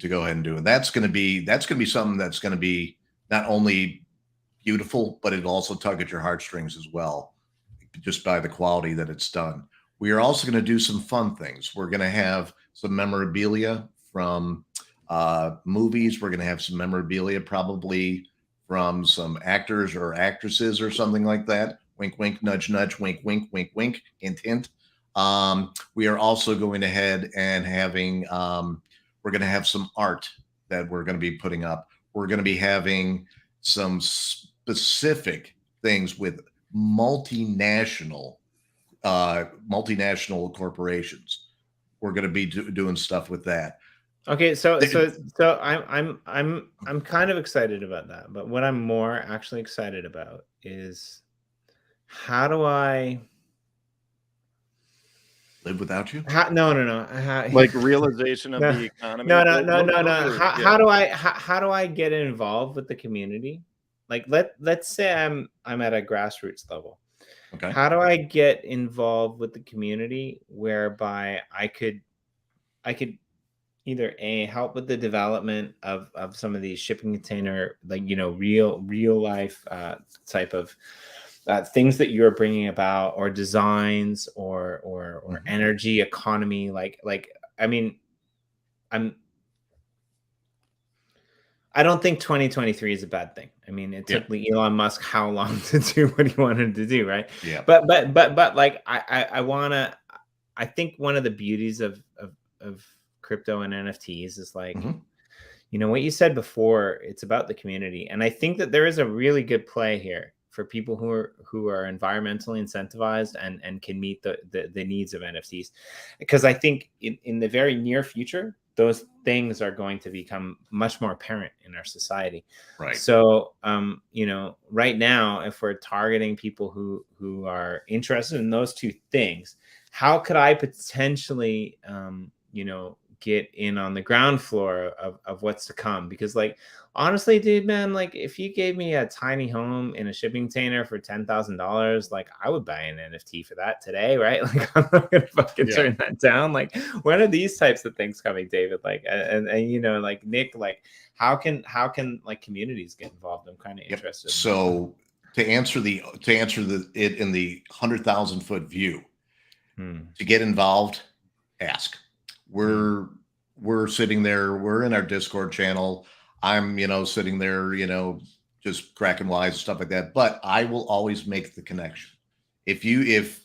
go ahead and do, and that's going to be something that's going to be not only beautiful, but it'll also tug at your heartstrings as well, just by the quality that it's done. We are also going to do some fun things. We're going to have some memorabilia from movies. We're going to have some memorabilia probably from some actors or actresses or something like that. Wink, wink, nudge, nudge, wink, wink, wink, wink, hint, hint. We are also going ahead and we're going to have some art that we're going to be putting up. We're going to be having some specific things with multinational corporations. We're going to be doing stuff with that. Okay, so I'm kind of excited about that, but what I'm more actually excited about is, how do I live without you? No. Like realization of the economy. No. How do I get involved with the community? Like, let's say I'm at a grassroots level. Okay. How do I get involved with the community whereby I could either help with the development of some of these shipping container, like, real life type of things that you're bringing about, or designs, or energy economy. I mean, I don't think 2023 is a bad thing. I mean, it took Elon Musk how long to do what he wanted to do, right? Yeah. But like, I think one of the beauties of crypto and NFTs is like, what you said before, it's about the community. And I think that there is a really good play here for people who are environmentally incentivized and can meet the needs of NFTs. Because I think in the very near future, those things are going to become much more apparent in our society. Right. So, right now, if we're targeting people who are interested in those two things, how could I potentially, get in on the ground floor of what's to come? Because, like, honestly, dude, man, like, if you gave me a tiny home in a shipping container for $10,000, like, I would buy an NFT for that today, right? Like, I'm not gonna fucking turn that down. Like, when are these types of things coming, David? Like, and like Nick, like, how can like communities get involved? I'm kind of interested. So to answer it in the 100,000 foot view, to get involved, ask. We're sitting there. We're in our Discord channel. I'm, sitting there, just cracking wise and stuff like that. But I will always make the connection. If you've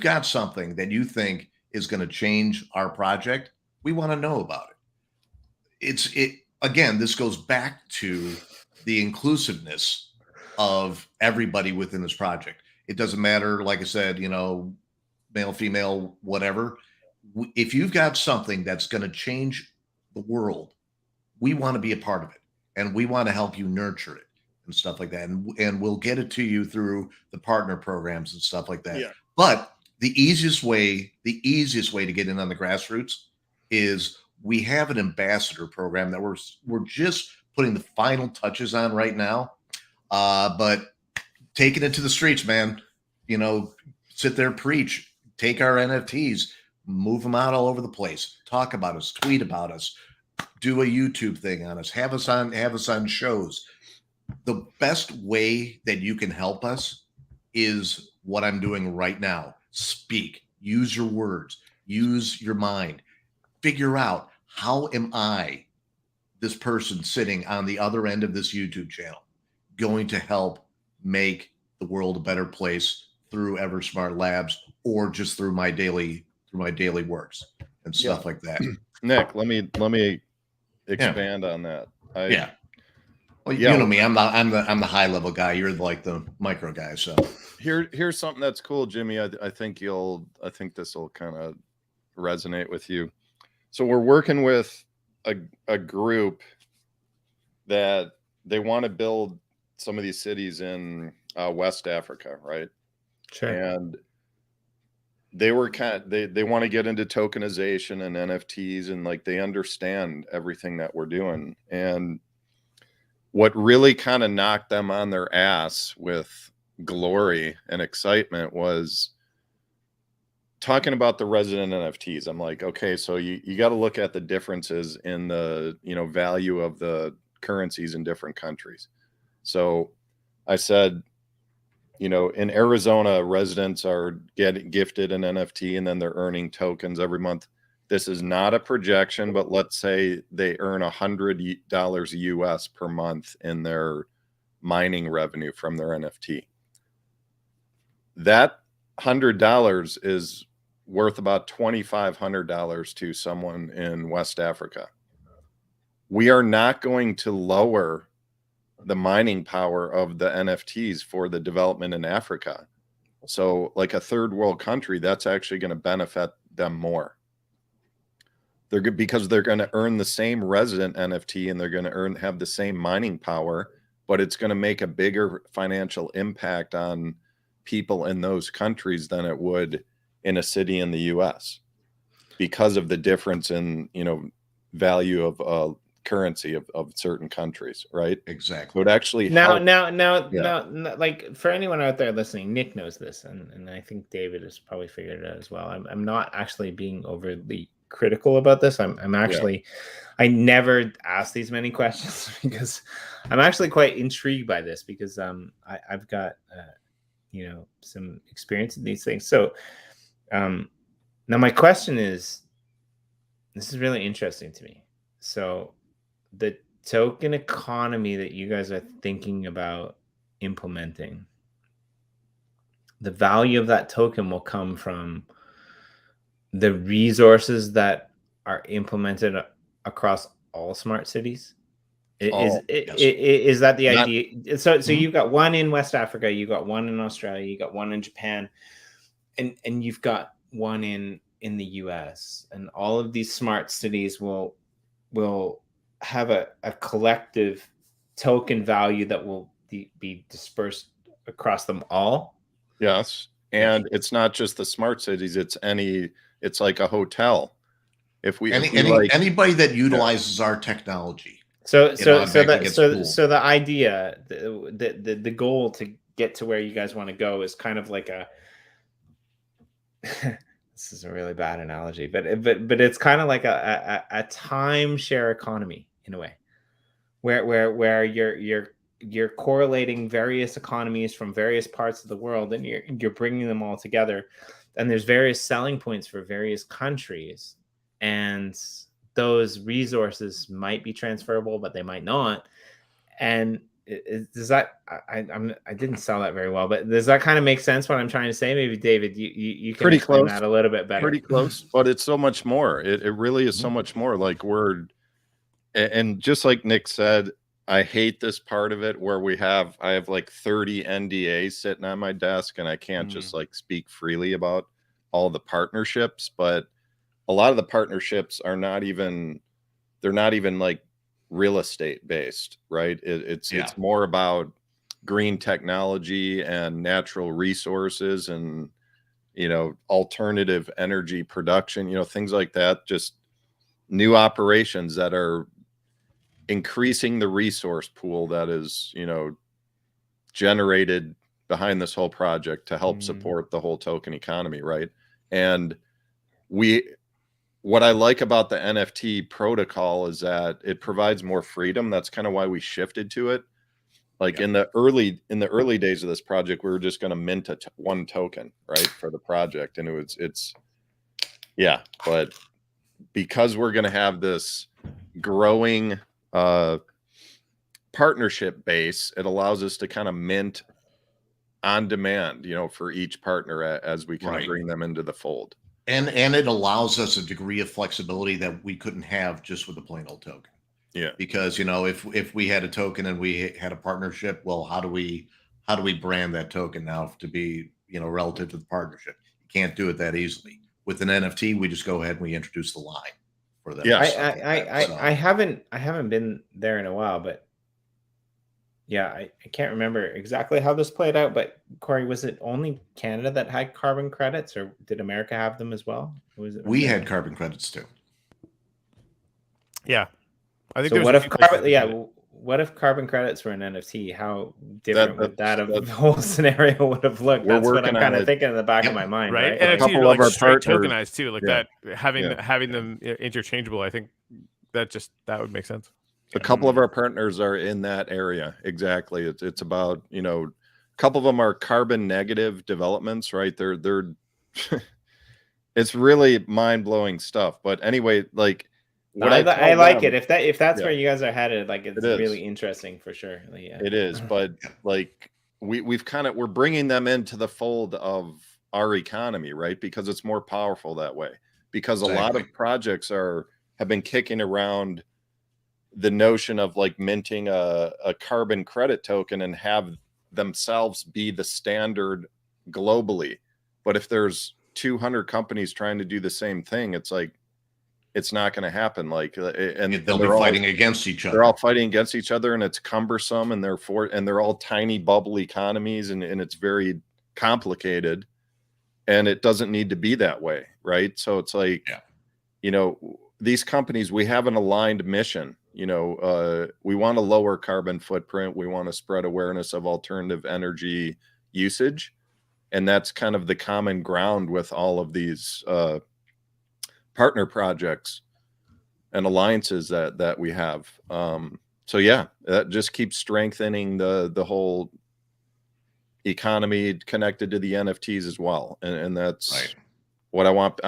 got something that you think is going to change our project, we want to know about it. Again, this goes back to the inclusiveness of everybody within this project. It doesn't matter, like I said, male, female, whatever. If you've got something that's going to change the world, we want to be a part of it, and we want to help you nurture it and stuff like that. And we'll get it to you through the partner programs and stuff like that. Yeah. But the easiest way to get in on the grassroots is we have an ambassador program that we're just putting the final touches on right now. But taking it to the streets, man, sit there, preach. Take our NFTs, move them out all over the place. Talk about us, tweet about us, do a YouTube thing on us, have us on shows. The best way that you can help us is what I'm doing right now. Speak, use your words, use your mind, figure out, how am I, this person sitting on the other end of this YouTube channel, going to help make the world a better place through EverSmart Labs, or just through my daily works and stuff like that. Nick, let me expand on that. Well, you know me, I'm the high level guy. You're like the micro guy. So here's something that's cool, Jimmy. I think this will kind of resonate with you. So we're working with a group that they want to build some of these cities in West Africa, right? Sure. And they were they want to get into tokenization and NFTs, and like they understand everything that we're doing. And what really kind of knocked them on their ass with glory and excitement was talking about the resident NFTs. I'm like, okay, so you got to look at the differences in the value of the currencies in different countries. So I said, in Arizona, residents are getting gifted an NFT and then they're earning tokens every month. This is not a projection, but let's say they earn $100 US per month in their mining revenue from their NFT. That $100 is worth about $2,500 to someone in West Africa. We are not going to lower the mining power of the NFTs for the development in Africa. So like a third world country, that's actually going to benefit them more. They're good because they're going to earn the same resident NFT and they're going to have the same mining power, but it's going to make a bigger financial impact on people in those countries than it would in a city in the US because of the difference in, value of currency of certain countries, right? Exactly. So it actually now, like for anyone out there listening, Nick knows this, and I think David has probably figured it out as well. I'm not actually being overly critical about this. I'm actually, I never ask these many questions because I'm actually quite intrigued by this because I've got some experience in these things. So now my question is, this is really interesting to me. So the token economy that you guys are thinking about implementing, the value of that token will come from the resources that are implemented across all smart cities. Is that the idea? So you've got one in West Africa, you got one in Australia, you got one in Japan, and you've got one in in the US, and all of these smart cities will have a collective token value that will be dispersed across them all. Yes. And it's not just the smart cities, it's like a hotel. If we anybody that utilizes our technology. So the idea, the goal to get to where you guys want to go is kind of like a this is a really bad analogy, but it's kind of like a timeshare economy in a way, where you're correlating various economies from various parts of the world, and you're bringing them all together, and there's various selling points for various countries, and those resources might be transferable, but they might not. And does that I didn't sell that very well, but does that kind of make sense what I'm trying to say? Maybe David, you can explain that a little bit better. Pretty close, but it's so much more. It really is so much more. Like and just like Nick said, I hate this part of it where I have like 30 NDAs sitting on my desk, and I can't just like speak freely about all the partnerships. But a lot of the partnerships are not even like real estate based, right? It's more about green technology and natural resources and, alternative energy production, things like that. Just new operations that are increasing the resource pool that is, generated behind this whole project to help support the whole token economy, right? And what I like about the NFT protocol is that it provides more freedom. That's kind of why we shifted to it. Like in the early days of this project, we were just going to mint one token, right, for the project, and but because we're going to have this growing partnership base, it allows us to kind of mint on demand, for each partner as we kind of bring them into the fold. And it allows us a degree of flexibility that we couldn't have just with a plain old token. Yeah. Because, if we had a token and we had a partnership, well, how do we brand that token now to be, relative to the partnership? You can't do it that easily. With an NFT, we just go ahead and we introduce the line for them. Yeah. I haven't been there in a while, but I can't remember exactly how this played out, but Corey, was it only Canada that had carbon credits, or did America have them as well? We had carbon credits too. Yeah. I think so what if carbon credits were an NFT? How different would that have the whole scenario would have looked? That's what I'm kind of thinking in the back of my mind, right? And a couple of our partners tokenized too, like that, having them interchangeable. I think that would make sense. A couple of our partners are in that area. Exactly. It's about, a couple of them are carbon negative developments, right? They're it's really mind-blowing stuff. But anyway, like I like it. If that's where you guys are headed, like it's really interesting for sure. Yeah. It is, but like we're bringing them into the fold of our economy, right? Because it's more powerful that way. Because a lot of projects have been kicking around the notion of like minting a carbon credit token and have themselves be the standard globally. But if there's 200 companies trying to do the same thing, it's like, it's not going to happen. Like, and they'll be fighting against each other. They're all fighting against each other, and it's cumbersome, and they're all tiny bubble economies, and it's very complicated, and it doesn't need to be that way. Right. So it's like, these companies, we have an aligned mission. We want to lower carbon footprint. We want to spread awareness of alternative energy usage. And that's kind of the common ground with all of these partner projects and alliances that we have. That just keeps strengthening the whole economy connected to the NFTs as well. And that's what I want.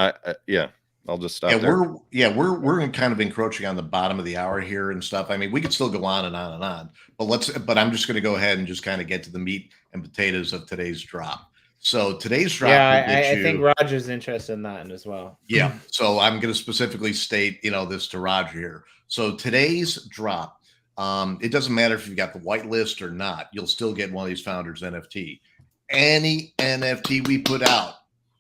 I'll just stop there. We're kind of encroaching on the bottom of the hour here and stuff. I mean, we could still go on and on and on, but I'm just going to go ahead and just kind of get to the meat and potatoes of today's drop. So today's drop. I think Roger's interested in that as well. Yeah. So I'm going to specifically state, this to Roger here. So today's drop, it doesn't matter if you've got the whitelist or not, you'll still get one of these Founders NFT. Any NFT we put out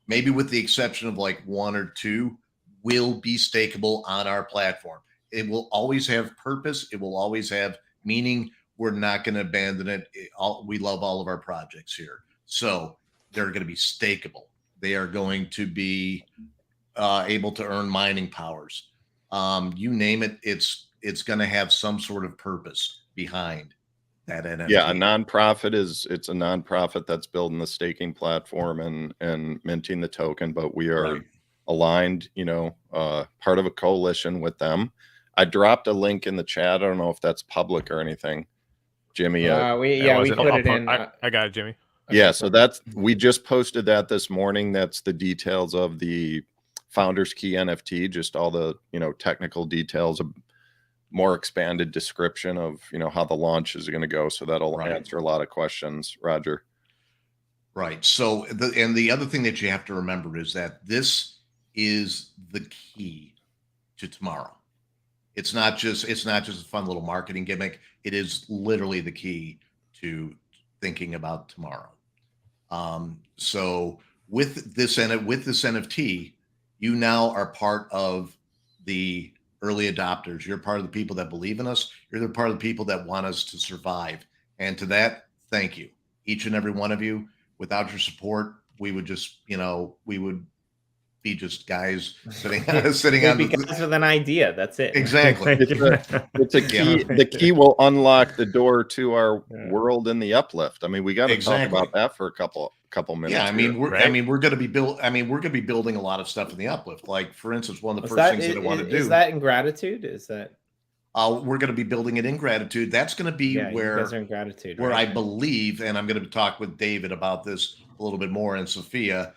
maybe with the exception of like one or two, will be stakeable on our platform. It will always have purpose. It will always have meaning. We're not going to abandon it. We love all of our projects here. So they're going to be stakeable. They are going to be able to earn mining powers. You name it, it's going to have some sort of purpose behind that NFT. Yeah, a nonprofit it's a nonprofit that's building the staking platform and minting the token, but we are aligned, part of a coalition with them. I dropped a link in the chat. I don't know if that's public or anything. Jimmy, we put it in. I got it, Jimmy. Yeah, so we just posted that this morning. That's the details of the Founders Key NFT, just all the technical details, a more expanded description of how the launch is going to go. So that'll answer a lot of questions, Roger. Right. So the other thing that you have to remember is that this is the key to tomorrow. It's not just a fun little marketing gimmick. It is literally the key to thinking about tomorrow. So with this NFT, you now are part of the early adopters. You're part of the people that believe in us. You're the part of the people that want us to survive. And to that, thank you, each and every one of you. Without your support, we would just, we would be just guys sitting on guys with an idea. That's it. Exactly. It's a key. The key will unlock the door to our world in the uplift. I mean, we got to talk about that for a couple minutes. Yeah, we're going to be building a lot of stuff in the uplift. Like, for instance, one of the first things that I want to do is that in gratitude. Is that we're going to be building it in gratitude. That's going to be where you guys are in gratitude, where right? I believe, and I'm going to talk with David about this a little bit more, and Sophia.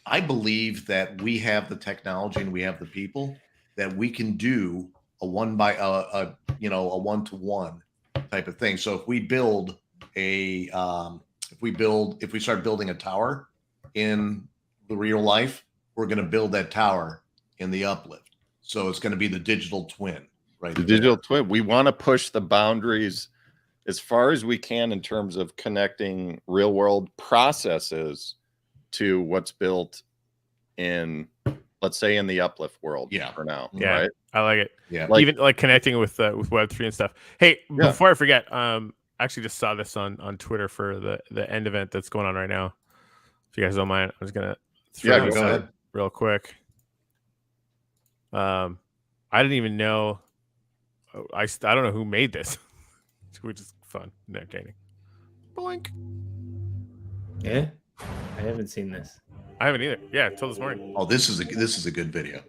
I believe that we have the technology and we have the people that we can do a one-to-one type of thing. So if we start building a tower in the real life, we're going to build that tower in the uplift. So it's going to be the digital twin, right? The digital twin. We want to push the boundaries as far as we can in terms of connecting real world processes to what's built in, let's say, in the uplift world for now. Yeah, right? I like it. Yeah, even like connecting with Web3 and stuff. Hey, before I forget, I actually just saw this on Twitter for the end event that's going on right now. If you guys don't mind, I'm just gonna go ahead real quick. I didn't even know. I don't know who made this, which is fun and entertaining. Boink. Yeah. I haven't seen this. I haven't either. Yeah, until this morning. Oh, this is a good video.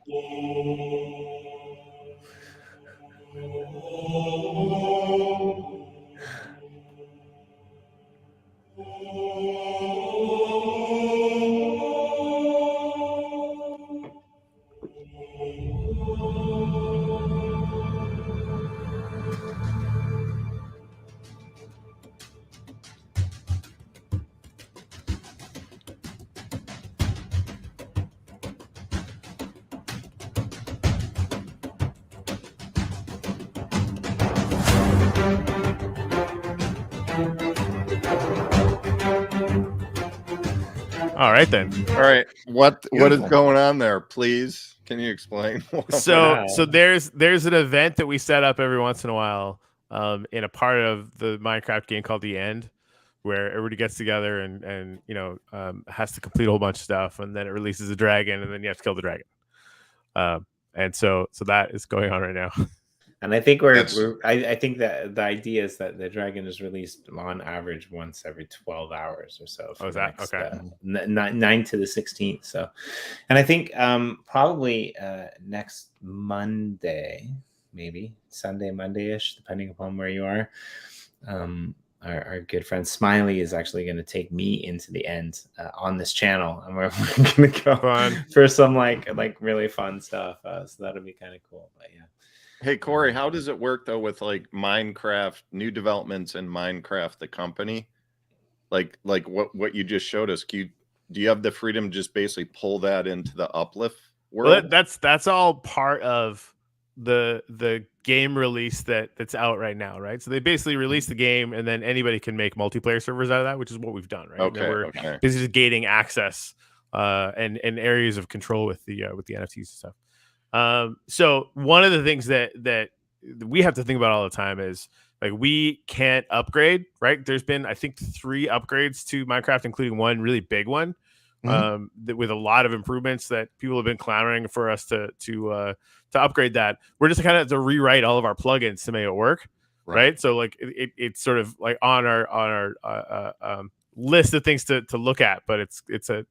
All right then. All right. What is going on there? Please, can you explain? So there's an event that we set up every once in a while in a part of the Minecraft game called The End, where everybody gets together and has to complete a whole bunch of stuff, and then it releases a dragon, and then you have to kill the dragon. And so that is going on right now. And I think I think that the idea is that the dragon is released on average once every 12 hours or so. Oh, is that okay? 9 to the 16th. So, and I think probably next Monday, maybe Sunday, Monday-ish, depending upon where you are. Our good friend Smiley is actually going to take me into the end on this channel, and we're going to go for some like really fun stuff. So that'll be kind of cool. But yeah. Hey, Corey, how does it work though with like Minecraft, new developments in Minecraft, the company? Like what you just showed us? Do you have the freedom to just basically pull that into the uplift world? Well, that's all part of the game release that's out right now, right? So they basically release the game, and then anybody can make multiplayer servers out of that, which is what we've done, right? Okay. This is gating access and areas of control with the NFTs and stuff. So one of the things that we have to think about all the time is like we can't upgrade, right? There's been I think 3 upgrades to Minecraft, including one really big one, with a lot of improvements that people have been clamoring for us to upgrade. That we're just kind of to rewrite all of our plugins to make it work, right? So like it's sort of like on our list of things to look at, but it's a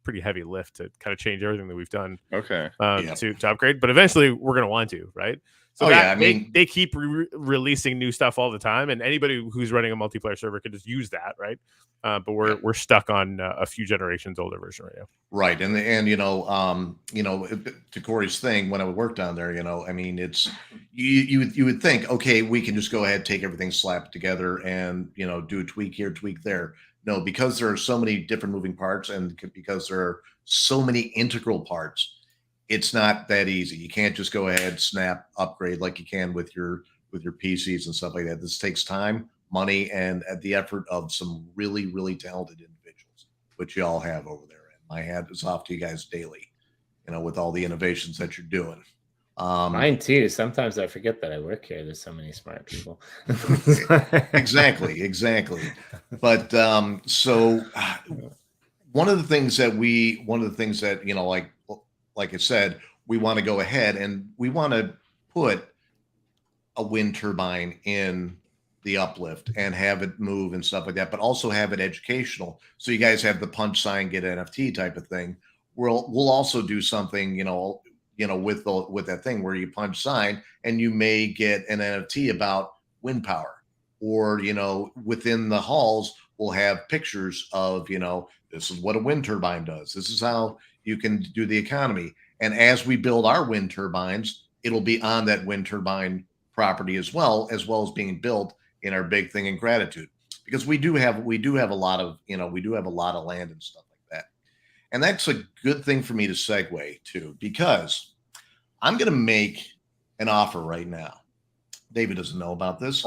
pretty heavy lift to kind of change everything that we've done to upgrade. But eventually we're going to want to, right? So they keep releasing new stuff all the time, and anybody who's running a multiplayer server can just use that, right? But we're stuck on a few generations older version right now. Right, and you know, to Corey's thing, when I worked down there, I mean, it's you would think, okay, we can just go ahead, take everything, slap it together, and do a tweak here, tweak there. No, because there are so many different moving parts, and because there are so many integral parts, it's not that easy. You can't just go ahead, snap, upgrade like you can with your PCs and stuff like that. This takes time, money, and the effort of some really, really talented individuals, which you all have over there. And my hat is off to you guys daily, with all the innovations that you're doing. Mine too. Sometimes I forget that I work here. There's so many smart people. Exactly. But so one of the things that like I said, we want to go ahead and we want to put a wind turbine in the uplift and have it move and stuff like that, but also have it educational. So you guys have the punch sign, get NFT type of thing. We'll also do something, with that thing where you punch sign and you may get an NFT about wind power, or, within the halls, we'll have pictures of, this is what a wind turbine does. This is how you can do the economy. And as we build our wind turbines, it'll be on that wind turbine property as well as being built in our big thing in Gratitude, because we do have a lot of land and stuff like that. And that's a good thing for me to segue to, because I'm going to make an offer right now. David doesn't know about this.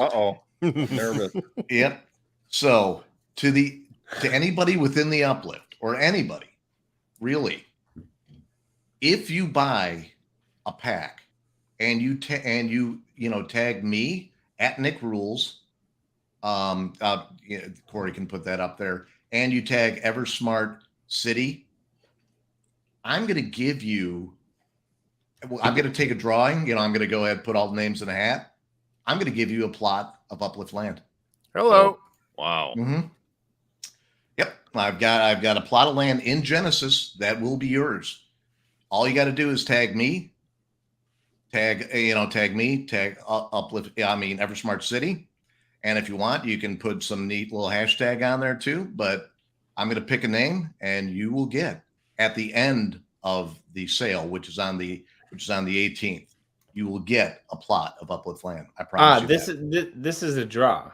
Nervous. Yep. So to anybody within the uplift, or anybody really, if you buy a pack and you tag me at Nick Rules, Corey can put that up there, and you tag EverSmart City, I'm going to give you. I'm going to take a drawing. I'm going to go ahead and put all the names in a hat. I'm going to give you a plot of uplift land. Hello. Wow. Mm-hmm. Yep. I've got a plot of land in Genesis that will be yours. All you got to do is tag me, tag uplift. EverSmart City. And if you want, you can put some neat little hashtag on there too, but I'm going to pick a name and you will get at the end of the sale, which is on the 18th, you will get a plot of uplift land. I promise you. This is a draw.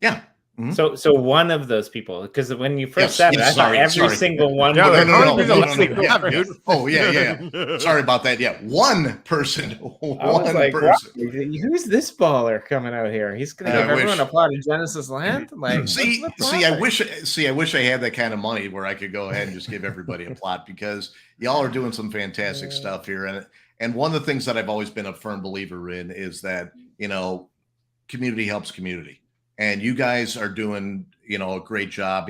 Yeah. Mm-hmm. So one of those people, because when you first said it, I thought every single one. No. Yeah, dude. Oh yeah. Sorry about that. Yeah, one person. One person. Wow, who's this baller coming out here? He's gonna give everyone a plot of Genesis land. Like, I wish I had that kind of money where I could go ahead and just give everybody a plot, because y'all are doing some fantastic stuff here. And one of the things that I've always been a firm believer in is that community helps community. And you guys are doing, a great job,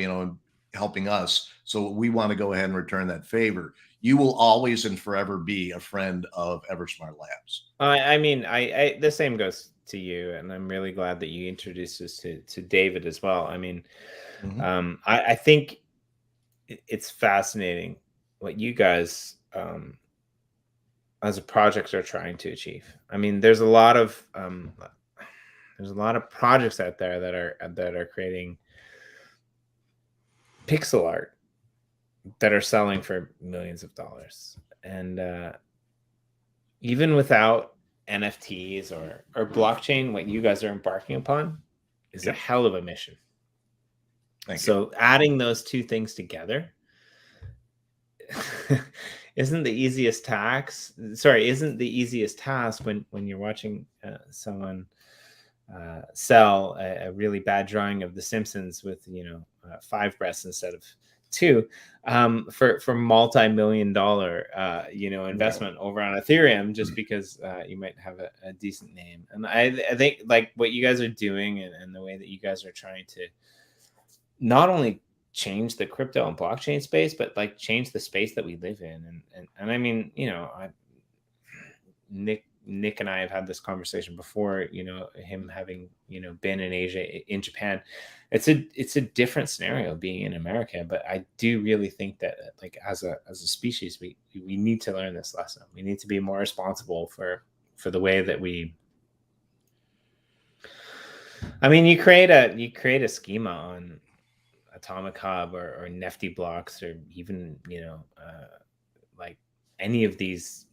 helping us. So we want to go ahead and return that favor. You will always and forever be a friend of EverSmart Labs. I the same goes to you, and I'm really glad that you introduced us to David as well. I mean, I think it's fascinating what you guys as a project are trying to achieve. I mean, there's a lot of projects out there that are creating pixel art that are selling for millions of dollars, and even without NFTs or blockchain, what you guys are embarking upon is a hell of a mission. So adding those two things together isn't the easiest task when you're watching someone sell a really bad drawing of The Simpsons with 5 breasts instead of too, for multi-million-dollar investment over on Ethereum, just because you might have a decent name. And I think like what you guys are doing and the way that you guys are trying to not only change the crypto and blockchain space, but like change the space that we live in. And I mean, Nick and I have had this conversation before, him having, been in Asia, in Japan. It's a different scenario being in America, but I do really think that like as a species, we need to learn this lesson. We need to be more responsible for the way that you create a schema on Atomic Hub or Nifty Blocks, or even, like any of these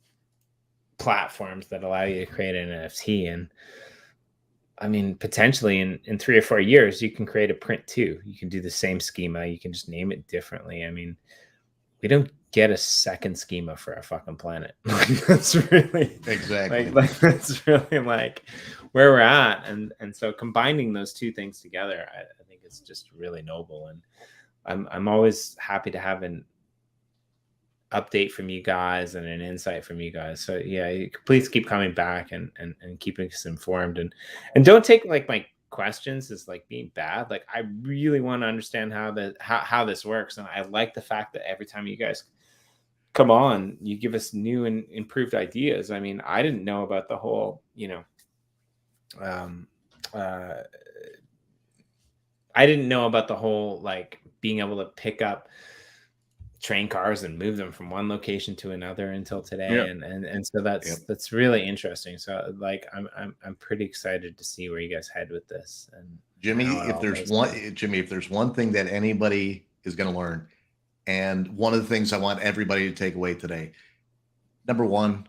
platforms that allow you to create an NFT. And I mean, potentially in 3 or 4 years, you can create a print too. You can do the same schema. You can just name it differently. I mean, we don't get a second schema for our fucking planet. That's really exactly like that's really like where we're at. And so combining those two things together, I think it's just really noble. And I'm always happy to have an update from you guys and an insight from you guys. So yeah, please keep coming back and keeping us informed, and don't take like my questions as like being bad. Like I really want to understand how this works. And I like the fact that every time you guys come on, you give us new and improved ideas. I mean, I didn't know about the whole, I didn't know about the whole like being able to pick up train cars and move them from one location to another until today. Yeah. And so that's really interesting. So like I'm pretty excited to see where you guys head with this. And Jimmy, if there's one thing that anybody is going to learn, and one of the things I want everybody to take away today, number one,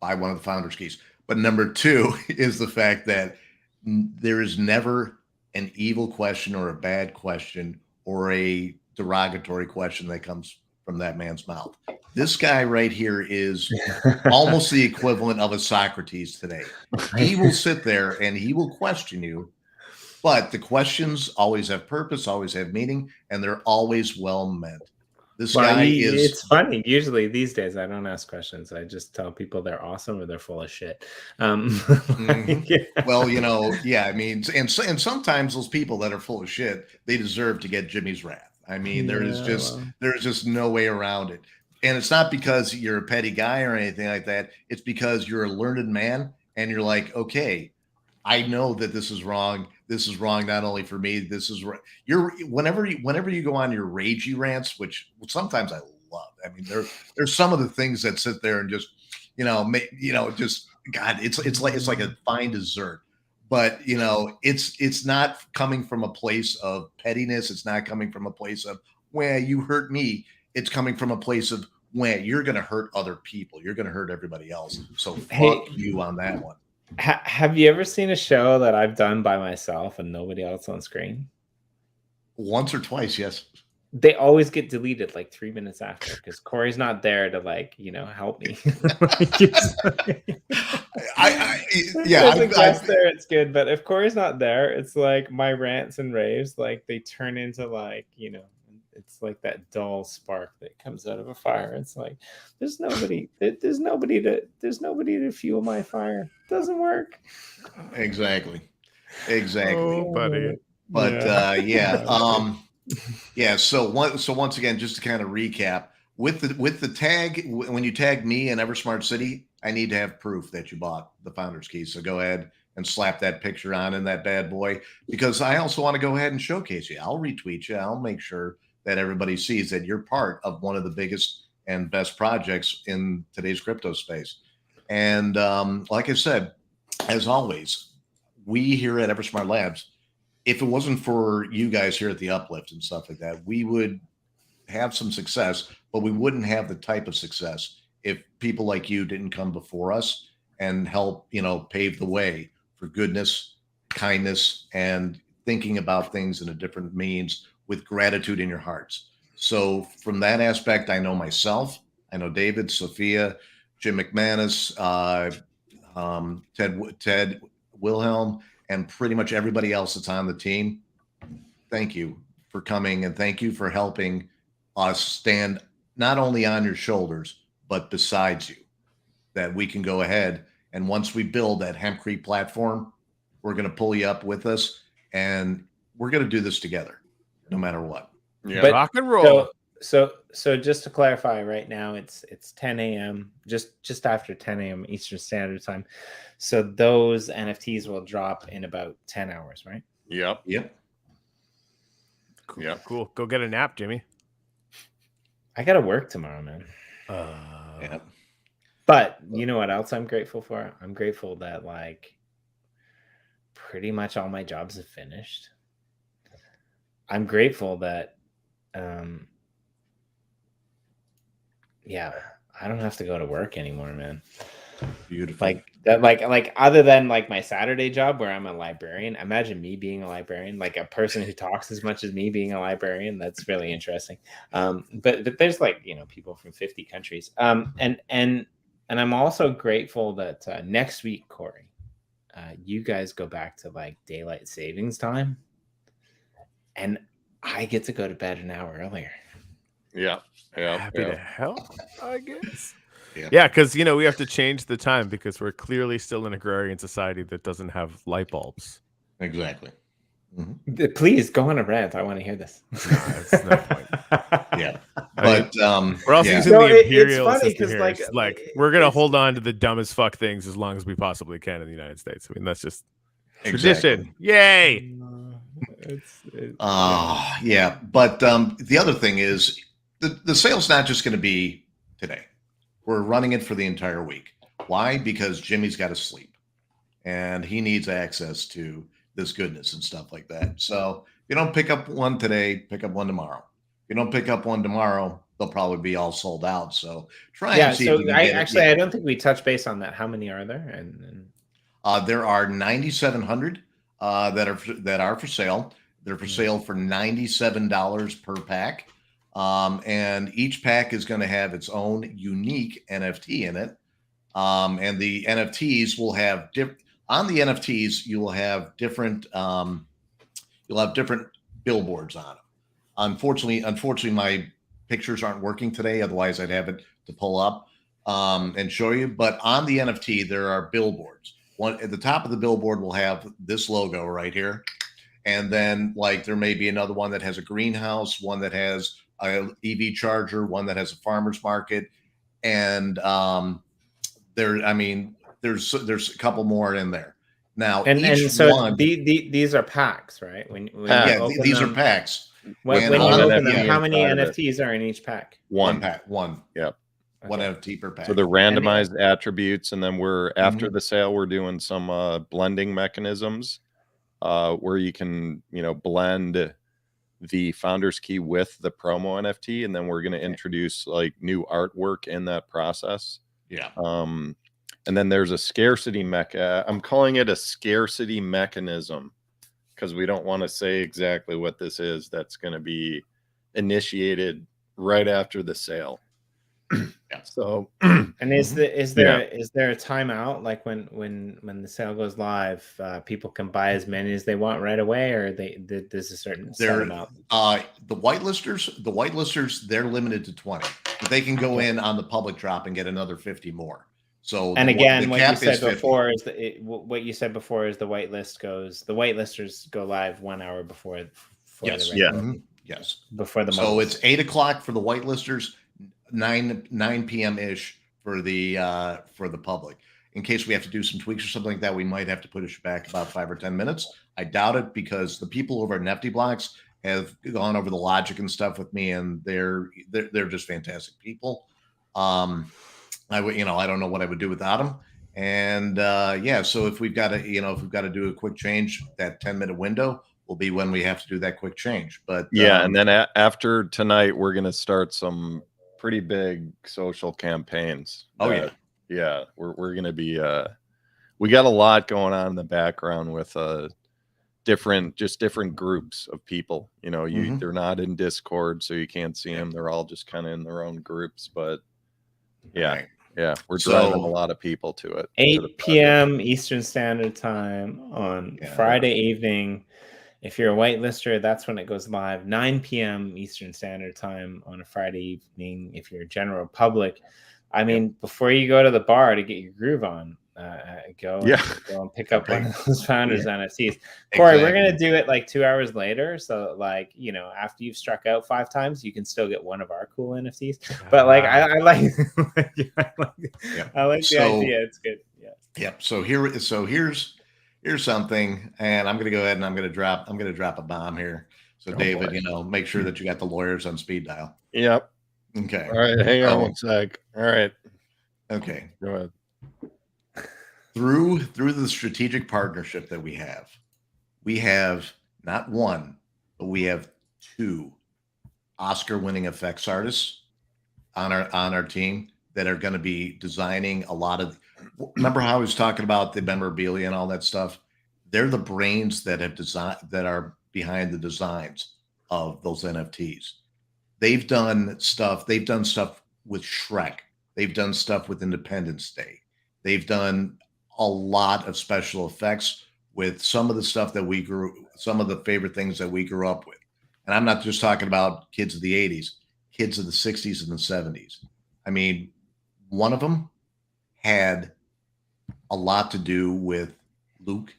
buy one of the Founders Keys. But number two is the fact that there is never an evil question or a bad question or a derogatory question that comes from that man's mouth. This guy right here is almost the equivalent of a Socrates today. He will sit there and he will question you, but the questions always have purpose, always have meaning, and they're always well meant. This guy is... It's funny. Usually these days I don't ask questions. I just tell people they're awesome or they're full of shit. Well, yeah, I mean, and sometimes those people that are full of shit, they deserve to get Jimmy's wrath. I mean, there's just no way around it. And it's not because you're a petty guy or anything like that. It's because you're a learned man and you're like, okay, I know that this is wrong. This is wrong not only for me. This is right. Whenever you go on your ragey rants, which sometimes I love. I mean, there's some of the things that sit there and just, just God, it's like a fine dessert. But it's not coming from a place of pettiness. It's not coming from a place of, well, you hurt me. It's coming from a place of, well, you're going to hurt other people. You're going to hurt everybody else. So fuck you on that one. Have you ever seen a show that I've done by myself and nobody else on screen? Once or twice, yes. They always get deleted like 3 minutes after because Corey's not there to help me. There it's good, but if Corey's not there, it's like my rants and raves, like they turn into it's like that dull spark that comes out of a fire. It's like there's nobody to fuel my fire. It doesn't work. Exactly. Oh, buddy. But So once again, just to kind of recap, with the tag, when you tag me and EverSmart City, I need to have proof that you bought the Founders Key. So go ahead and slap that picture on in that bad boy, because I also want to go ahead and showcase you. I'll retweet you. I'll make sure that everybody sees that you're part of one of the biggest and best projects in today's crypto space. And like I said, as always, we here at EverSmart Labs, if it wasn't for you guys here at the Uplift and stuff like that, we would have some success, but we wouldn't have the type of success if people like you didn't come before us and help, pave the way for goodness, kindness, and thinking about things in a different means with gratitude in your hearts. So from that aspect, I know myself, I know David, Sophia, Jim McManus, Ted Wilhelm, and pretty much everybody else that's on the team. Thank you for coming, and thank you for helping us stand not only on your shoulders, but besides you, that we can go ahead. And once we build that Hempcrete platform, we're going to pull you up with us, and we're going to do this together, no matter what. Yeah. But- Rock and roll. So just to clarify, right now it's 10 a.m. just after 10 a.m. Eastern Standard Time. So those NFTs will drop in about 10 hours, right? Yep. Yep. Cool. Yeah. Cool. Go get a nap, Jimmy. I gotta work tomorrow, man. Yeah. But you know what else I'm grateful for? I'm grateful that like pretty much all my jobs have finished. I'm grateful that yeah, I don't have to go to work anymore, man. Beautiful. Like that, like other than like my Saturday job where I'm a librarian. Imagine me being a librarian, like a person who talks as much as me being a librarian. That's really interesting. But there's like, you know, people from 50 countries. And I'm also grateful that next week, Corey, you guys go back to like daylight savings time, and I get to go to bed an hour earlier. Yeah. Yeah. Happy to help, I guess. Yeah. Yeah, because you know we have to change the time because we're clearly still an agrarian society that doesn't have light bulbs. Exactly. Please go on a rant. I want to hear this. That's no point. Yeah. I mean, But we're also yeah. using No, the it's imperial funny system 'cause, here. like, It's like we're gonna it's- hold on to the dumbest fuck things as long as we possibly can in the United States. I mean, that's just Exactly. tradition. Yay! Yeah. But the other thing is the sale's not just going to be today. We're running it for the entire week. Why? Because Jimmy's got to sleep, and he needs access to this goodness and stuff like that. So if you don't pick up one today, pick up one tomorrow. If you don't pick up one tomorrow, they'll probably be all sold out. So try Yeah, and see so if we can I get it. actually Yeah. I don't think we touched base on that. How many are there? And There are 9,700 that are for sale. They're for sale for $97 per pack. And each pack is going to have its own unique NFT in it. And the NFTs will have on the NFTs, you will have different billboards on them. Unfortunately, my pictures aren't working today. Otherwise, I'd have it to pull up and show you. But on the NFT, there are billboards. One at the top of the billboard will have this logo right here. And then like there may be another one that has a greenhouse, one that has a EV charger, one that has a farmer's market. And there's a couple more in there. Now, each so one, these are packs, right? When you Packs. open these are them- packs. When And you on open NFT them, how many inside of it. NFTs are in each pack? One One. pack, one. Yep. One Okay. NFT per pack. So the randomized attributes, and then we're after Mhm. the sale, we're doing some blending mechanisms where you can, blend the founder's key with the promo NFT, and then we're going to introduce like new artwork in that process. Yeah. And then there's a scarcity I'm calling it a scarcity mechanism because we don't want to say exactly what this is. That's going to be initiated right after the sale. Yeah. So And is there a timeout, like when the sale goes live, people can buy as many as they want right away, or there's a certain set amount? The whitelisters, they're limited to 20, but they can go in on the public drop and get another 50 more. So And again, what you cap said is 50. before is what you said before is the whitelisters go live 1 hour before. Yes. The regular, Yes. before the. So Moguls. it's 8:00 for the whitelisters, 9 p.m. ish for the public. In case we have to do some tweaks or something like that, we might have to push it back about 5 or 10 minutes. I doubt it because the people over at Nifty Blocks have gone over the logic and stuff with me, and they're just fantastic people. I don't know what I would do without them. And so if we've got to do a quick change, that 10-minute window will be when we have to do that quick change. But and then after tonight, we're going to start some pretty big social campaigns. Oh, yeah. We're going to be, we got a lot going on in the background with different groups of people. They're not in Discord, so you can't see them. They're all just kind of in their own groups. But yeah, we're driving a lot of people to it. 8 p.m. Eastern Standard Time on Friday evening. If you're a whitelister, that's when it goes live, 9 p.m. Eastern Standard Time on a Friday evening. If you're a general public, I mean, before you go to the bar to get your groove on, go and pick up one of those Founders NFTs. Corey, we're going to do it like 2 hours later. So like, you know, after you've struck out 5 times, you can still get one of our cool NFTs. But like, I like the idea. It's good. Yeah. Yep. So here's something, and I'm going to go ahead and I'm going to drop a bomb here. So David, you know, make sure that you got the lawyers on speed dial. Yep. Okay. All right. Hang on one sec. All right. Okay. Go ahead. Through the strategic partnership that we have not one, but we have 2 Oscar-winning effects artists on our team that are going to be designing a lot of. Remember how I was talking about the memorabilia and all that stuff? They're the brains that are behind the designs of those NFTs. They've done stuff with Shrek. They've done stuff with Independence Day. They've done a lot of special effects with some of the stuff that some of the favorite things that we grew up with. And I'm not just talking about kids of the 80s, kids of the 60s and the 70s. I mean, one of them had a lot to do with Luke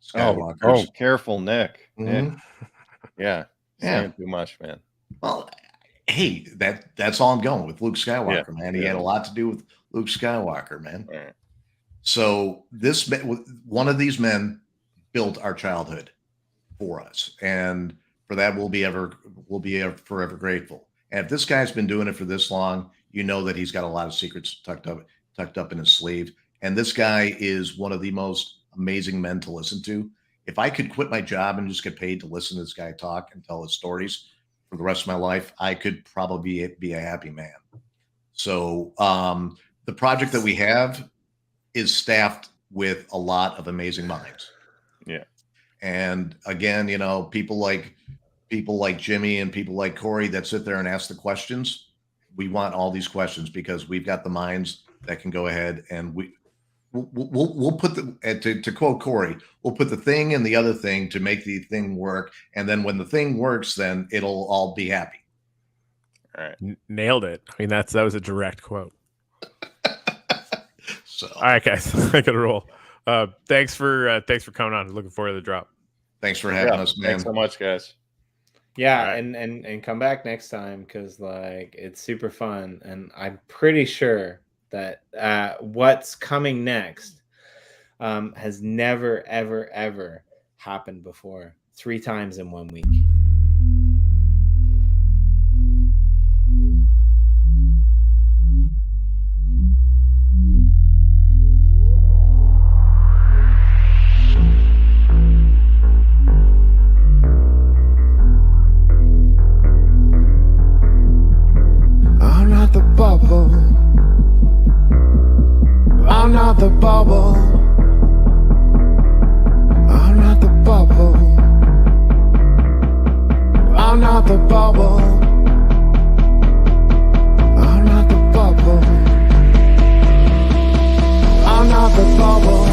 Skywalker. Oh, careful, Nick. Mhm. Nick. Yeah. Saying too much, man. Well, hey, that's all I'm going with Luke Skywalker, man. He had a lot to do with Luke Skywalker, man. Right. So one of these men built our childhood for us, and for that we'll be forever grateful. And if this guy's been doing it for this long, you know that he's got a lot of secrets tucked up in his sleeve. And this guy is one of the most amazing men to listen to. If I could quit my job and just get paid to listen to this guy talk and tell his stories for the rest of my life, I could probably be a happy man. So the project that we have is staffed with a lot of amazing minds. Yeah. And again, you know, people like Jimmy and people like Corey that sit there and ask the questions. We want all these questions because we've got the minds that can go ahead and we'll put to quote Corey, we'll put the thing and the other thing to make the thing work. And then when the thing works, then it'll all be happy. All right. Nailed it. I mean, that was a direct quote. So, all right, guys, I gotta roll. Thanks for coming on. Looking forward to the drop. Thanks for having us, man. Thanks so much, guys. Yeah, right. and come back next time because like it's super fun, and I'm pretty sure that what's coming next has never ever happened before 3 times in 1 week. I'm not the bubble. I'm not the bubble. I'm not the bubble. I'm not the bubble. I'm not the bubble. I'm not the bubble.